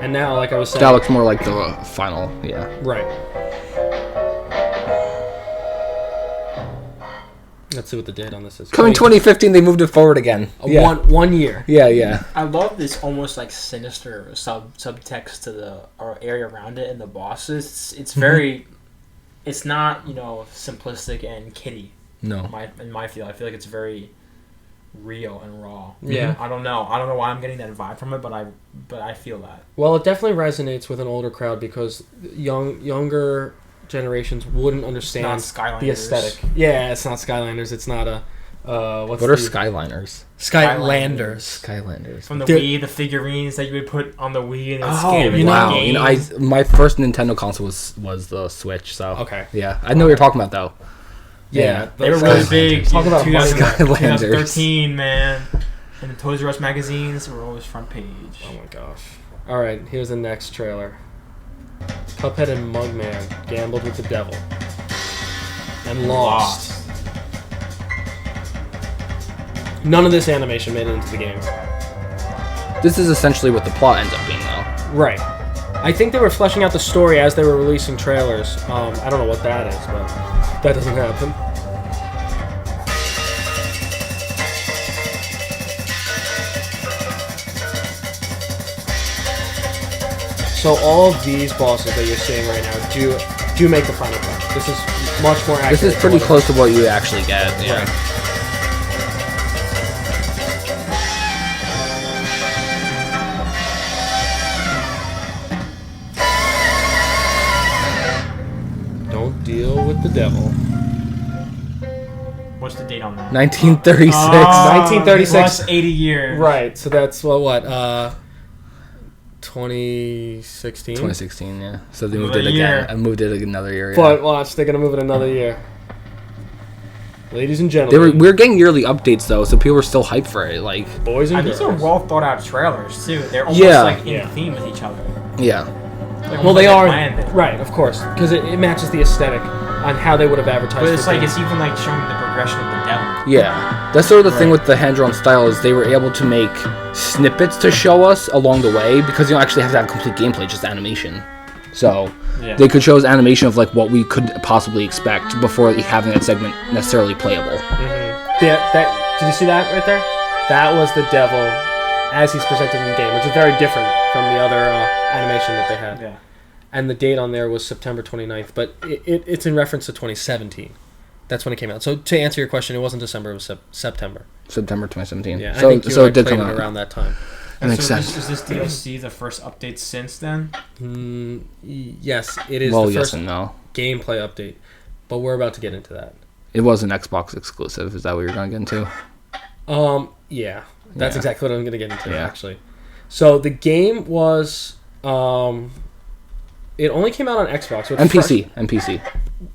And now, like I was saying, That looks more like the final, yeah. right. Let's see what the date on this is. Coming 2015, they moved it forward again. Yeah. One year. Yeah, yeah. I love this almost like sinister subtext to the or area around it and the bosses. It's very, it's not simplistic and kiddie. No. In my feel, I feel like it's very real and raw. Yeah. I don't know why I'm getting that vibe from it, but I feel that. Well, it definitely resonates with an older crowd because younger generations wouldn't understand It's not Skylanders. the aesthetic. Yeah, it's not Skylanders. It's not a What are Skyliners? Skylanders? Skylanders. From the They're- Wii, the figurines that you would put on the Wii and it would Oh, scan it you know- Wow. game. You know, my first Nintendo console was the Switch, so Okay. yeah, I know what you're talking about though. Yeah, They were really big. Talk about money. 2013, man. And the Toys R Us magazines were always front page. Oh my gosh! All right, here's the next trailer. Cuphead and Mugman gambled with the devil and lost. None of this animation made it into the game. This is essentially what the plot ends up being, though. Right. I think they were fleshing out the story as they were releasing trailers. I don't know what that is, but that doesn't happen. So all of these bosses that you're seeing right now do make the final cut. This is much more accurate. This is pretty than what close to what you actually get. Yeah. Right. Don't deal with the devil. What's the date on that? 1936. 1936. Plus 80 years. Right. So that's 2016. 2016, yeah. So they moved Another it year. again. I moved it another year. Yeah. But watch, they're gonna move it another year. Ladies and we gentlemen, were getting yearly updates though, so people were still hyped for it. Like, boys and These are girls. well thought out trailers too. They're almost Yeah. like in Yeah. theme with each other. yeah, Like, Well, almost they like are planned it. right, of course, because it matches the aesthetic on how they would have advertised. But it's the like game. it's even like showing the progression of the devil. yeah. That's sort of the thing Right. with the hand-drawn style is they were able to make snippets to show us along the way because you don't actually have to have complete gameplay, just animation. So Yeah. they could show us animation of like what we could possibly expect before having that segment necessarily playable. Did you see that right there? That was the devil as he's presented in the game, which is very different from the other animation that they had. Yeah. And the date on there was September 29th, but it's in reference to 2017. That's when it came out. So to answer your question, it wasn't December. It was September. September 2017. Yeah, so I think it did come out around that time. That makes sense. Is this DLC the first update since then? Yes, it is Well, the yes first and no. gameplay update, but we're about to get into that. It was an Xbox exclusive. Is that what you're going to get into? Yeah. That's exactly what I'm going to get into, actually. So the game was... it only came out on Xbox. And PC.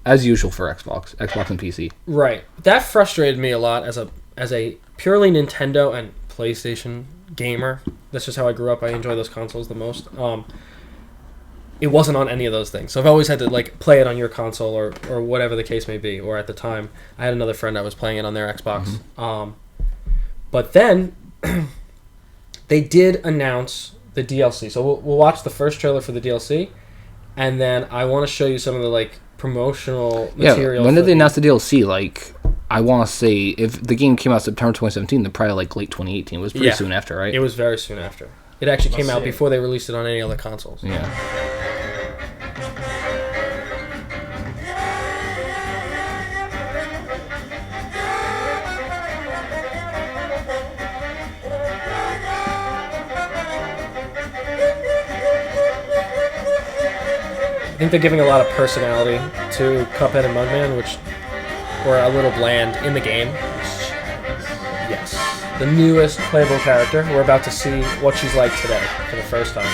As usual for Xbox and PC. Right. That frustrated me a lot as a purely Nintendo and PlayStation gamer. That's just how I grew up. I enjoy those consoles the most. It wasn't on any of those things. So I've always had to like play it on your console or whatever the case may be. Or at the time, I had another friend that was playing it on their Xbox. Mm-hmm. But then they did announce the DLC. So we'll watch the first trailer for the DLC, and then I want to show you some of the like promotional material. When did they announce the DLC? Like, I want to say if the game came out September 2017, then probably like late 2018. It was pretty soon after, right? It was very soon after. It actually came out before they released it on any other consoles. Yeah. I think they're giving a lot of personality to Cuphead and Mugman, which were a little bland in the game. Yes. The newest playable character. We're about to see what she's like today for the first time.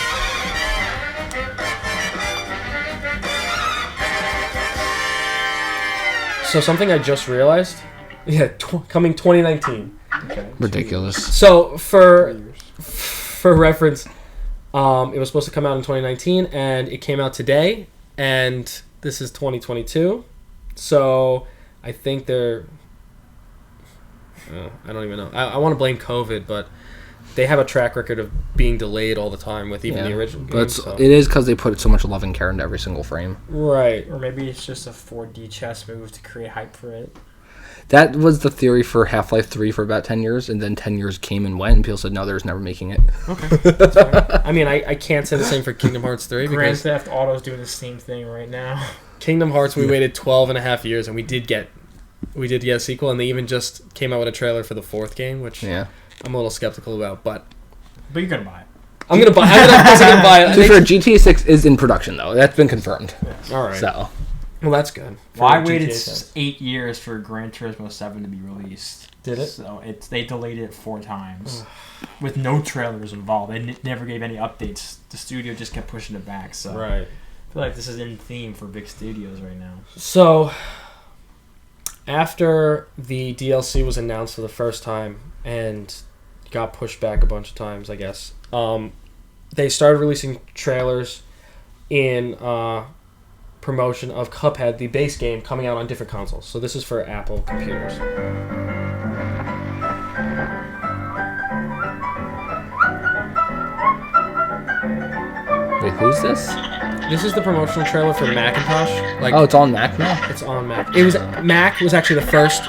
So something I just realized. Yeah, coming 2019. Okay. Ridiculous. So for reference, it was supposed to come out in 2019, and it came out today, and this is 2022. So I think they're... I don't even know. I want to blame COVID, but they have a track record of being delayed all the time with even the original game. But it is because they put so much love and care into every single frame. Right. Or maybe it's just a 4D chess move to create hype for it. That was the theory for Half-Life 3 for about 10 years, and then 10 years came and went, and people said, no, there's never making it. Okay. That's fair. I mean, I can't say the same for Kingdom Hearts 3. Grand Theft Auto's doing the same thing right now. Kingdom Hearts, we waited 12 and a half years, and we did get a sequel, and they even just came out with a trailer for the fourth game, which I'm a little skeptical about, but you're going to buy it. I'm going to buy it. To be fair, GTA 6 is in production, though. That's been confirmed. Yes. All right. So... Well, that's good. Well, I waited 8 years for Gran Turismo 7 to be released. Did it? So they delayed it 4 times. With no trailers involved. They never gave any updates. The studio just kept pushing it back. So right. I feel like this is in theme for big studios right now. So, after the DLC was announced for the first time and got pushed back a bunch of times, I guess, they started releasing trailers in... promotion of Cuphead, the base game, coming out on different consoles. So this is for Apple computers. Wait, who's this? This is the promotional trailer for Macintosh. It's on Mac now? It's on Mac. Mac was actually the first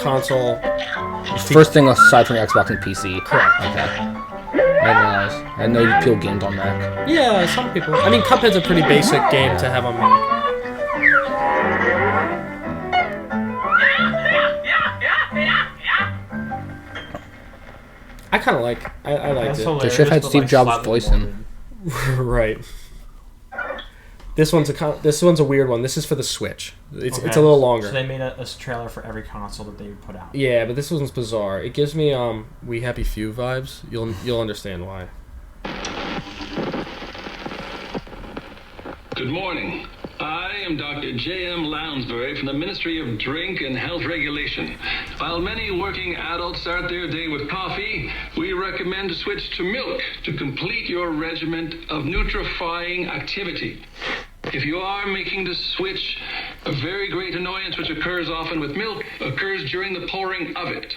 console. First thing aside from Xbox and PC. Correct. Okay. I know people gamed on Mac. Yeah, some people. I mean, Cuphead's a pretty basic game to have on Mac. I kind of I liked it. They should have had Steve Jobs voice him. Right. This one's a weird one. This is for the Switch. It's a little longer. So they made a trailer for every console that they put out. Yeah, but this one's bizarre. It gives me We Happy Few vibes. You'll understand why. Good morning. I am Dr. J.M. Lounsbury from the Ministry of Drink and Health Regulation. While many working adults start their day with coffee, we recommend to switch to milk to complete your regimen of nutrifying activity. If you are making the switch, a very great annoyance which occurs often with milk occurs during the pouring of it.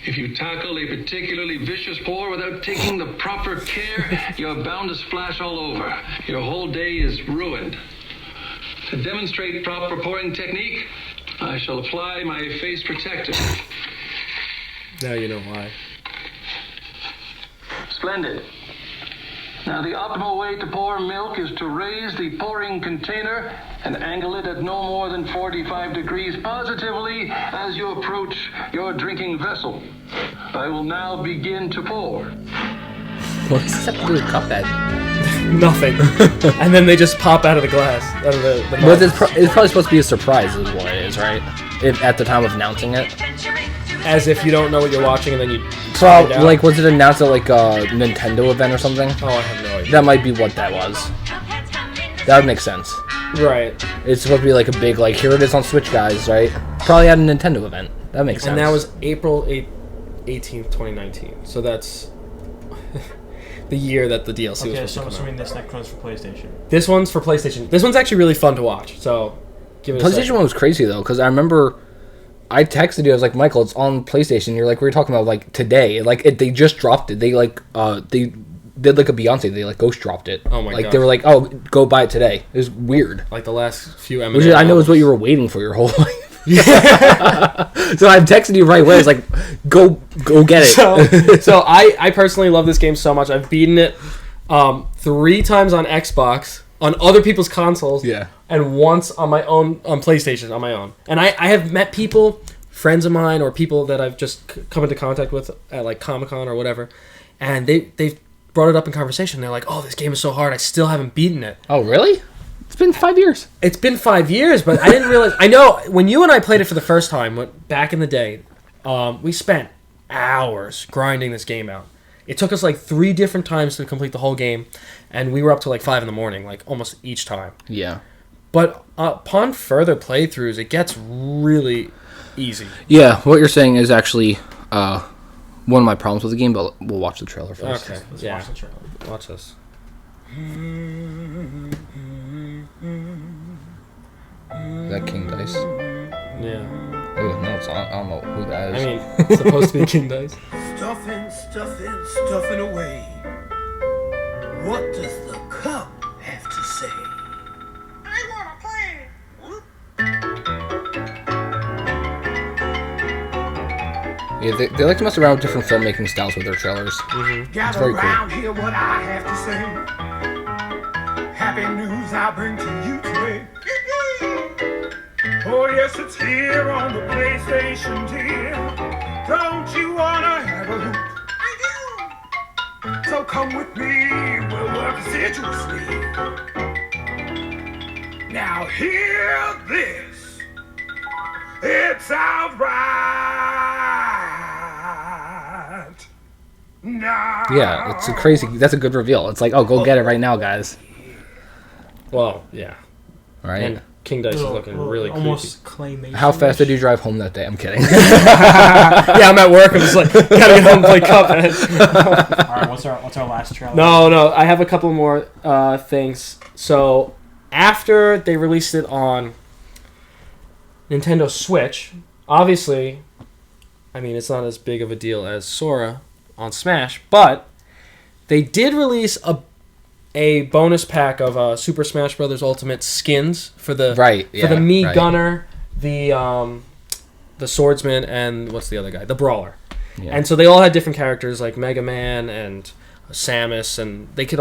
If you tackle a particularly vicious pour without taking the proper care, you're bound to splash all over. Your whole day is ruined. To demonstrate proper pouring technique, I shall apply my face protector. Now you know why. Splendid. Now, the optimal way to pour milk is to raise the pouring container and angle it at no more than 45 degrees positively as you approach your drinking vessel. I will now begin to pour. What does this have to do with Cuphead? Nothing. And then they just pop out of the glass. Out of the But it's probably supposed to be a surprise, is what it is, right? At the time of announcing it. As if you don't know what you're watching, and then you. Probably, like, was it announced at like a Nintendo event or something? Oh, I have no idea. That might be what that was. That would make sense. Right. It's supposed to be like a big, like, here it is on Switch, guys, right? Probably at a Nintendo event. That makes sense. And that was April 18th, 2019. So that's the year that the DLC was supposed to come out. Okay, so I'm assuming this next one's for PlayStation. This one's for PlayStation. This one's actually really fun to watch. So give it a PlayStation second. one was crazy though, because I remember I texted you. I was like, Michael, it's on PlayStation. You're like, we were talking about like today. Like they just dropped it. They like they did like a Beyonce. They like ghost dropped it. Oh my god! Like they were like, oh, go buy it today. It was weird. Like the last few Eminem Which is, I know is what you were waiting for your whole life. So I've texted you right away. It's like, go get it. So I personally love this game so much. I've beaten it 3 times on Xbox, on other people's consoles, Yeah. and once on my own, on PlayStation, on my own. And I have met people, friends of mine, or people that I've just come into contact with at like Comic-Con or whatever, and they've brought it up in conversation. They're like, oh, this game is so hard, I still haven't beaten it. Oh, really? It's been 5 years. It's been 5 years, but I didn't realize. I know when you and I played it for the first time, back in the day, we spent hours grinding this game out. It took us like 3 different times to complete the whole game, and we were up to like 5 in the morning, like almost each time. Yeah. But upon further playthroughs, it gets really easy. Yeah, what you're saying is actually one of my problems with the game, but we'll watch the trailer first. Okay, Let's yeah. watch the trailer. Watch this. Is that King Dice? Yeah. Oh, no, it's not. I don't know who that is. I mean, it's supposed to be King Dice. Stuffing away. What does the cup have to say? I wanna play. Yeah, they like to mess around with different filmmaking styles with their trailers. Gather very cool. around, hear what I have to say. Happy news I bring to you today. Oh yes, it's here on the PlayStation, dear. Don't you wanna have a hoot? I do. So come with me, we'll work assiduously. Now hear this. It's outright. Nah. Yeah, it's a crazy. That's a good reveal. It's like, oh, go get it right now, guys. Well, yeah. Right? And King Dice is looking really creepy. almost claymation. How fast did you drive home that day? I'm kidding. Yeah, I'm at work. I'm just like, gotta get home and play Cuphead. All right, what's our last trailer? No, I have a couple more things. So, after they released it on Nintendo Switch, obviously, I mean, it's not as big of a deal as Sora on Smash, but they did release a bonus pack of Super Smash Bros. Ultimate skins for the for the Mii Gunner, the Swordsman, and what's the other guy? The Brawler. Yeah. And so they all had different characters like Mega Man and Samus, and they could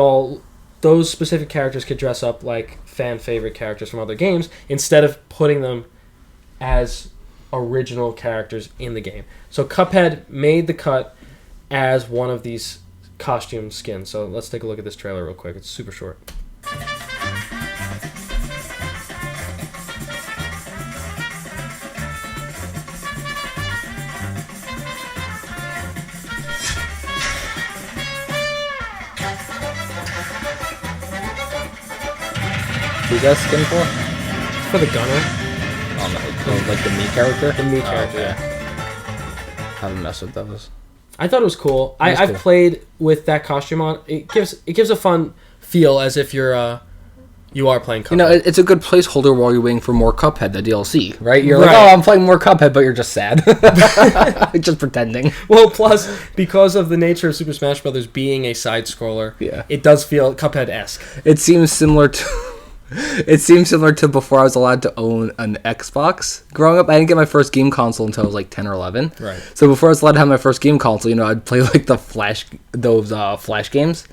those specific characters could dress up like fan favorite characters from other games instead of putting them as original characters in the game. So Cuphead made the cut as one of these costume skins. So let's take a look at this trailer real quick. It's super short. Who's that skin for? It's for the Gunner. Oh, no, like the Mii character? The Mii character, okay. yeah. Haven't messed with those. I thought it was cool. That's I've cool. played with that costume on. It gives a fun feel as if you are playing Cuphead. You know, it's a good placeholder while you're waiting for more Cuphead, the DLC, right? You're like, Right. oh, I'm playing more Cuphead, but you're just sad. Just pretending. Well, plus, because of the nature of Super Smash Bros. Being a side-scroller, Yeah. it does feel Cuphead-esque. It seems similar to... It seems similar to before I was allowed to own an Xbox. Growing up, I didn't get my first game console until I was like 10 or 11. Right. So before I was allowed to have my first game console, you know, I'd play like Flash games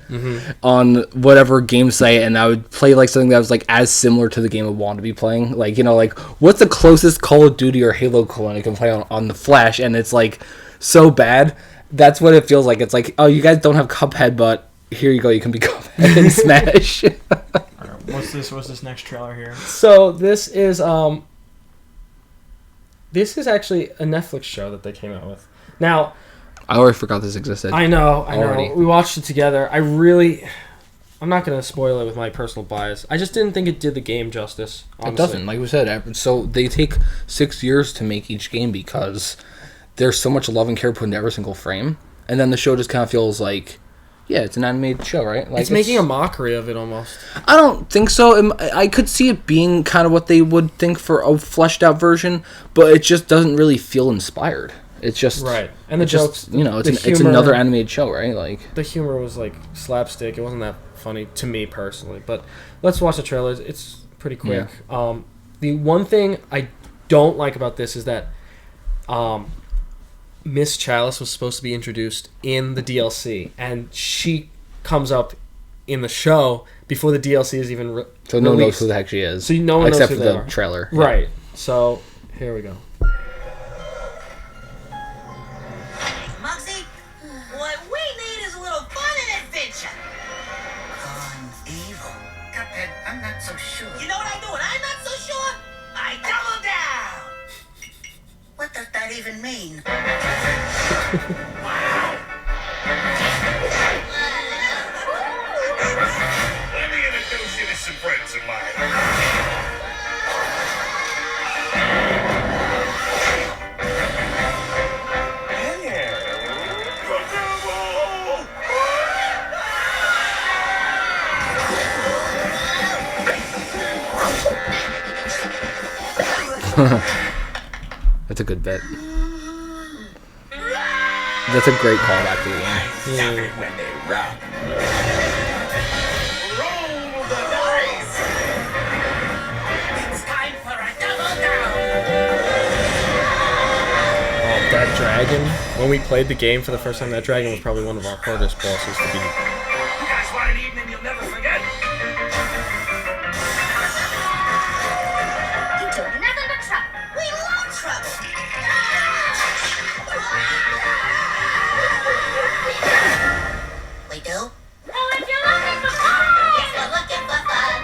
on whatever game site, and I would play like something that was like as similar to the game I wanted to be playing. Like, you know, like what's the closest Call of Duty or Halo clone I can play on the Flash, and it's like so bad. That's what it feels like. It's like, oh, you guys don't have Cuphead, but here you go, you can be Cuphead and Smash. What's this next trailer here? So this is actually a Netflix show that they came out with. Now, I already forgot this existed. I know. Already. We watched it together. I'm not going to spoil it with my personal bias. I just didn't think it did the game justice, honestly. It doesn't, like we said. So they take 6 years to make each game because there's so much love and care put into every single frame. And then the show just kind of feels like, yeah, it's an animated show, right? Like it's making a mockery of it almost. I don't think so. I could see it being kind of what they would think for a fleshed out version, but it just doesn't really feel inspired. It's just right, and the jokes, you know, it's another animated show, right? Like the humor was like slapstick. It wasn't that funny to me personally, but let's watch the trailers. It's pretty quick. Yeah. The one thing I don't like about this is that Miss Chalice was supposed to be introduced in the DLC, and she comes up in the show before the DLC is even so no one knows who the heck she is. So no one except knows who for they the are. trailer, right? So here we go. Muggsy, what we need is a little fun and adventure. Gone evil. Cuphead, I'm not so sure. You know what I do when I'm not so sure? I double down. What does that even mean? Let me introduce you to some friends of mine. That's a good bit. That's a great callback to the game. Stop it when they run. Roll the dice. It's time for a double down. That dragon. When we played the game for the first time, that dragon was probably one of our hardest bosses to beat. You guys want an evening you'll never forget? You two are nothing but trouble. We love trouble. We do? Well, if you're looking for fun, yes, we're looking for fun.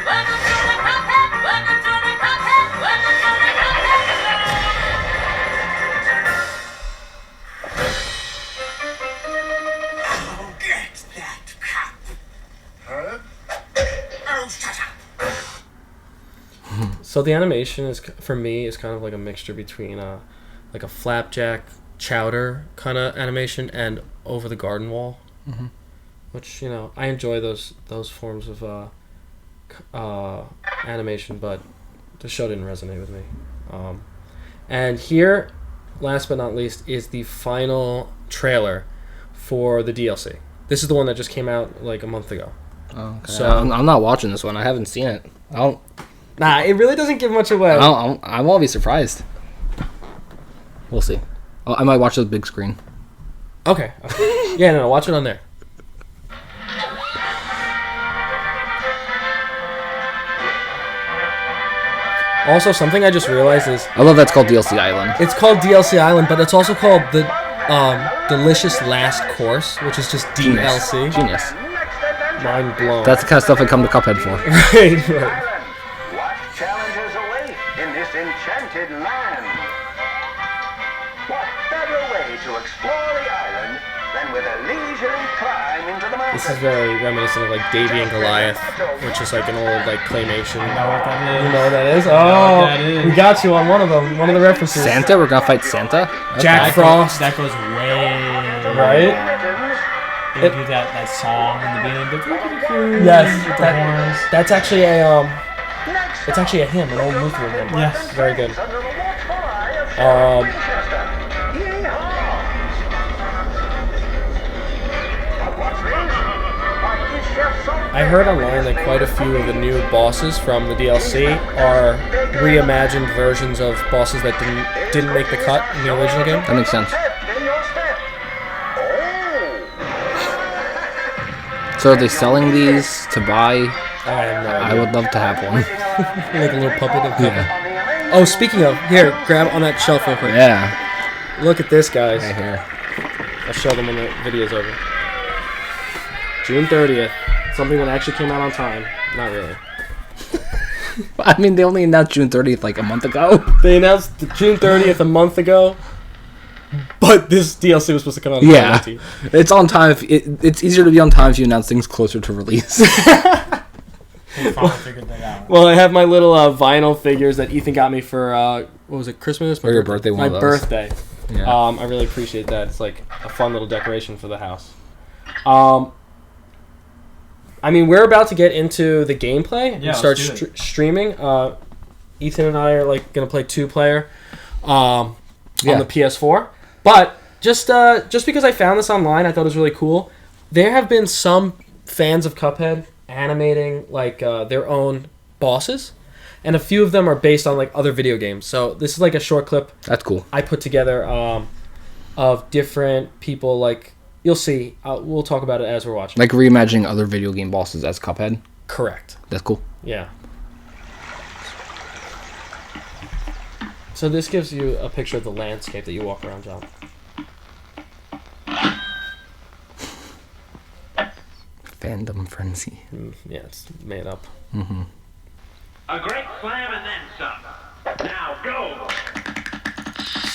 Welcome to the Cuphead. Welcome to the Cuphead. Welcome to the Oh, get that cup. Huh? Oh, shut up. So the animation is, for me, is kind of like a mixture between like a flapjack chowder kind of animation and over the garden wall, which, you know, I enjoy those forms of animation, but the show didn't resonate with me. And here, last but not least, is the final trailer for the DLC. This is the one that just came out like a month ago. Oh, okay. So- I'm not watching this one. I haven't seen it. Nah, it really doesn't give much away. I won't be surprised. We'll see. I might watch the big screen. Okay. Yeah, no, watch it on there. Also, something I just realized is I love that's called DLC Island. it's called DLC Island, but it's also called the Delicious Last Course, which is just DLC. Genius. Mind blown. That's the kind of stuff I come to Cuphead for. right, right. What challenges await in this enchanted land? What better way to explore the island than with a leisurely climb into the mountains? This is very reminiscent of like Davy and Goliath, which is like an old like claymation. I know what that is. You know what that is? know Oh, what that is. we got you on one of them. One of the references. Santa? We're gonna fight Santa? Jack Frost. That goes way. Right? They do that song in the beginning. Yes, With the horns. that's actually a it's actually a hymn, an old Lutheran hymn. Yes. Very good. Under the watchful eye of Um, Yeehaw! What's this? I heard online that quite a few of the new bosses from the DLC are reimagined versions of bosses that didn't make the cut in the original game. That makes sense. So are they selling these to buy? I have no I idea. would love to have one. Like a little puppet of Cuphead. Yeah. Oh, speaking of, here, grab on that shelf real quick. Yeah. Look at this, guys. Right here. I'll show them when the video's over. June 30th. Something that actually came out on time. Not really. I mean, they only announced June 30th like a month ago. They announced June 30th a month ago, but this DLC was supposed to come out on Yeah. 19th. It's on time. It's easier to be on time if you announce things closer to release. They finally figured that out. Well, I have my little vinyl figures that Ethan got me for, what was it, Christmas? Or your birthday, one My of those. birthday. Yeah. I really appreciate that. It's like a fun little decoration for the house. I mean, we're about to get into the gameplay and Yeah, start let's do it. streaming. Ethan and I are like going to play 2-player on Yeah. the PS4. But just because I found this online, I thought it was really cool. There have been some fans of Cuphead animating like their own bosses, and a few of them are based on like other video games. So this is like a short clip That's cool. I put together of different people. Like you'll see, we'll talk about it as we're watching. Like reimagining other video game bosses as Cuphead. Correct. That's cool. Yeah. So this gives you a picture of the landscape that you walk around, John. Fandom frenzy. Yeah, it's made up. A great slam and then some. Now go.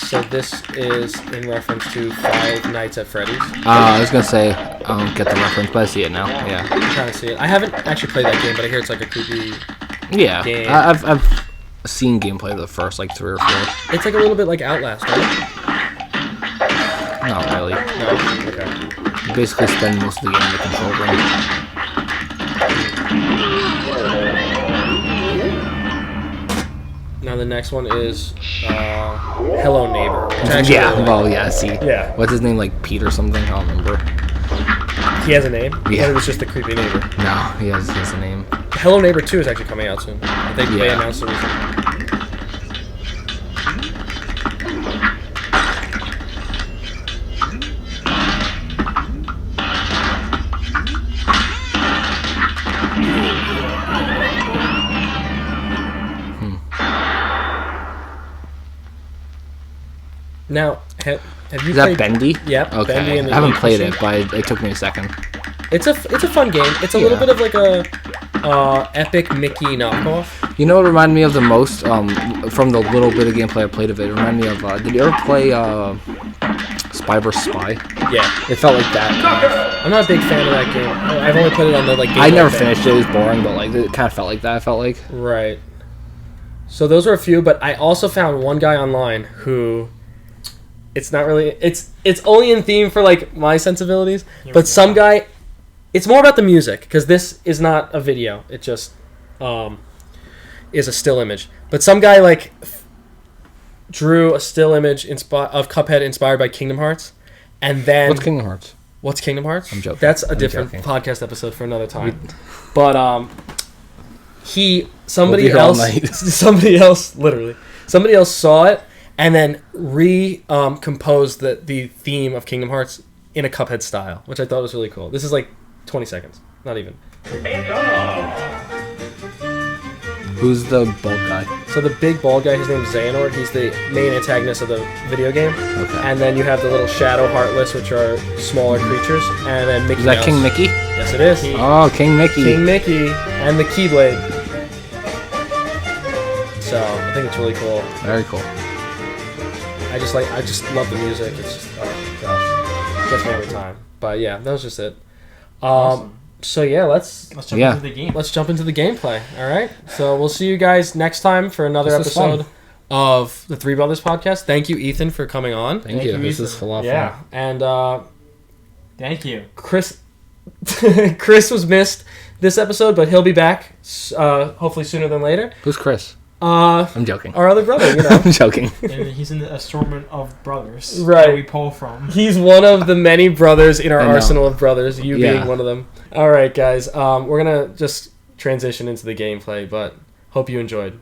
So this is in reference to Five Nights at Freddy's. I was gonna say I don't get the reference, but I see it now. Yeah. I'm trying to see it. I haven't actually played that game, but I hear it's like a creepy... Yeah. Game. I've seen gameplay of the first like 3 or 4. It's like a little bit like Outlast, right? Not really. No? Okay. You basically spend most of the game in the control room. Now the next one is Hello Neighbor. which I actually Yeah. really like. Well, yeah. See. Yeah. What's his name? Like Pete or something? I don't remember. He has a name? Yeah. Or it was just the creepy neighbor? No, he has a name. Hello Neighbor 2 is actually coming out soon. I think they Yeah. announced it recently. Now, have you Is that played... Bendy? Yep, Okay. Bendy and the I haven't Ink played Machine. it, but it took me a second. It's a fun game. It's a little Yeah. bit of like a epic Mickey knockoff. You know what reminded me of the most from the little bit of gameplay I played of it? It reminded me of did you ever play Spy vs Spy? Yeah, It felt like that. I'm not a big fan of that game. I've only played it on the like. Game I Boy never Advance. finished it. It was boring, but like it kind of felt like that. I felt like Right. So those were a few, but I also found one guy online who, it's not really, it's only in theme for like my sensibilities, but some guy, it's more about the music because this is not a video. It just is a still image. But some guy like drew a still image of Cuphead inspired by Kingdom Hearts, and then what's Kingdom Hearts? What's Kingdom Hearts? I'm joking. That's a I'm different joking. podcast episode for another time. But somebody We'll be here all else night. somebody else saw it and then composed the theme of Kingdom Hearts in a Cuphead style, which I thought was really cool. This is like 20 seconds, not even. Who's the bald guy? So the big bald guy, his name's Xehanort. He's the main antagonist of the video game. Okay. And then you have the little Shadow Heartless, which are smaller creatures, and then Mickey Is that Mouse. King Mickey? Yes, it is. Oh, King Mickey. King Mickey and the Keyblade. So I think it's really cool. Very cool. I just love the music. It's just oh gosh, gets me every time. But yeah, that was just it. Awesome. So yeah, let's Let's jump Yeah. into the game. jump into the gameplay. All right. So we'll see you guys next time for another This was fun. episode of the Three Brothers podcast. Thank you, Ethan, for coming on. Thank you. you, This Ethan. is a lot of Yeah, fun. and Thank you. Chris Chris was missed this episode, but he'll be back hopefully sooner than later. Who's Chris? I'm joking. Our other brother, you know. I'm joking. And he's in the assortment of brothers Right. that we pull from. He's one of the many brothers in our I know. arsenal of brothers, you Yeah. being one of them. All right, guys. We're going to just transition into the gameplay, but hope you enjoyed.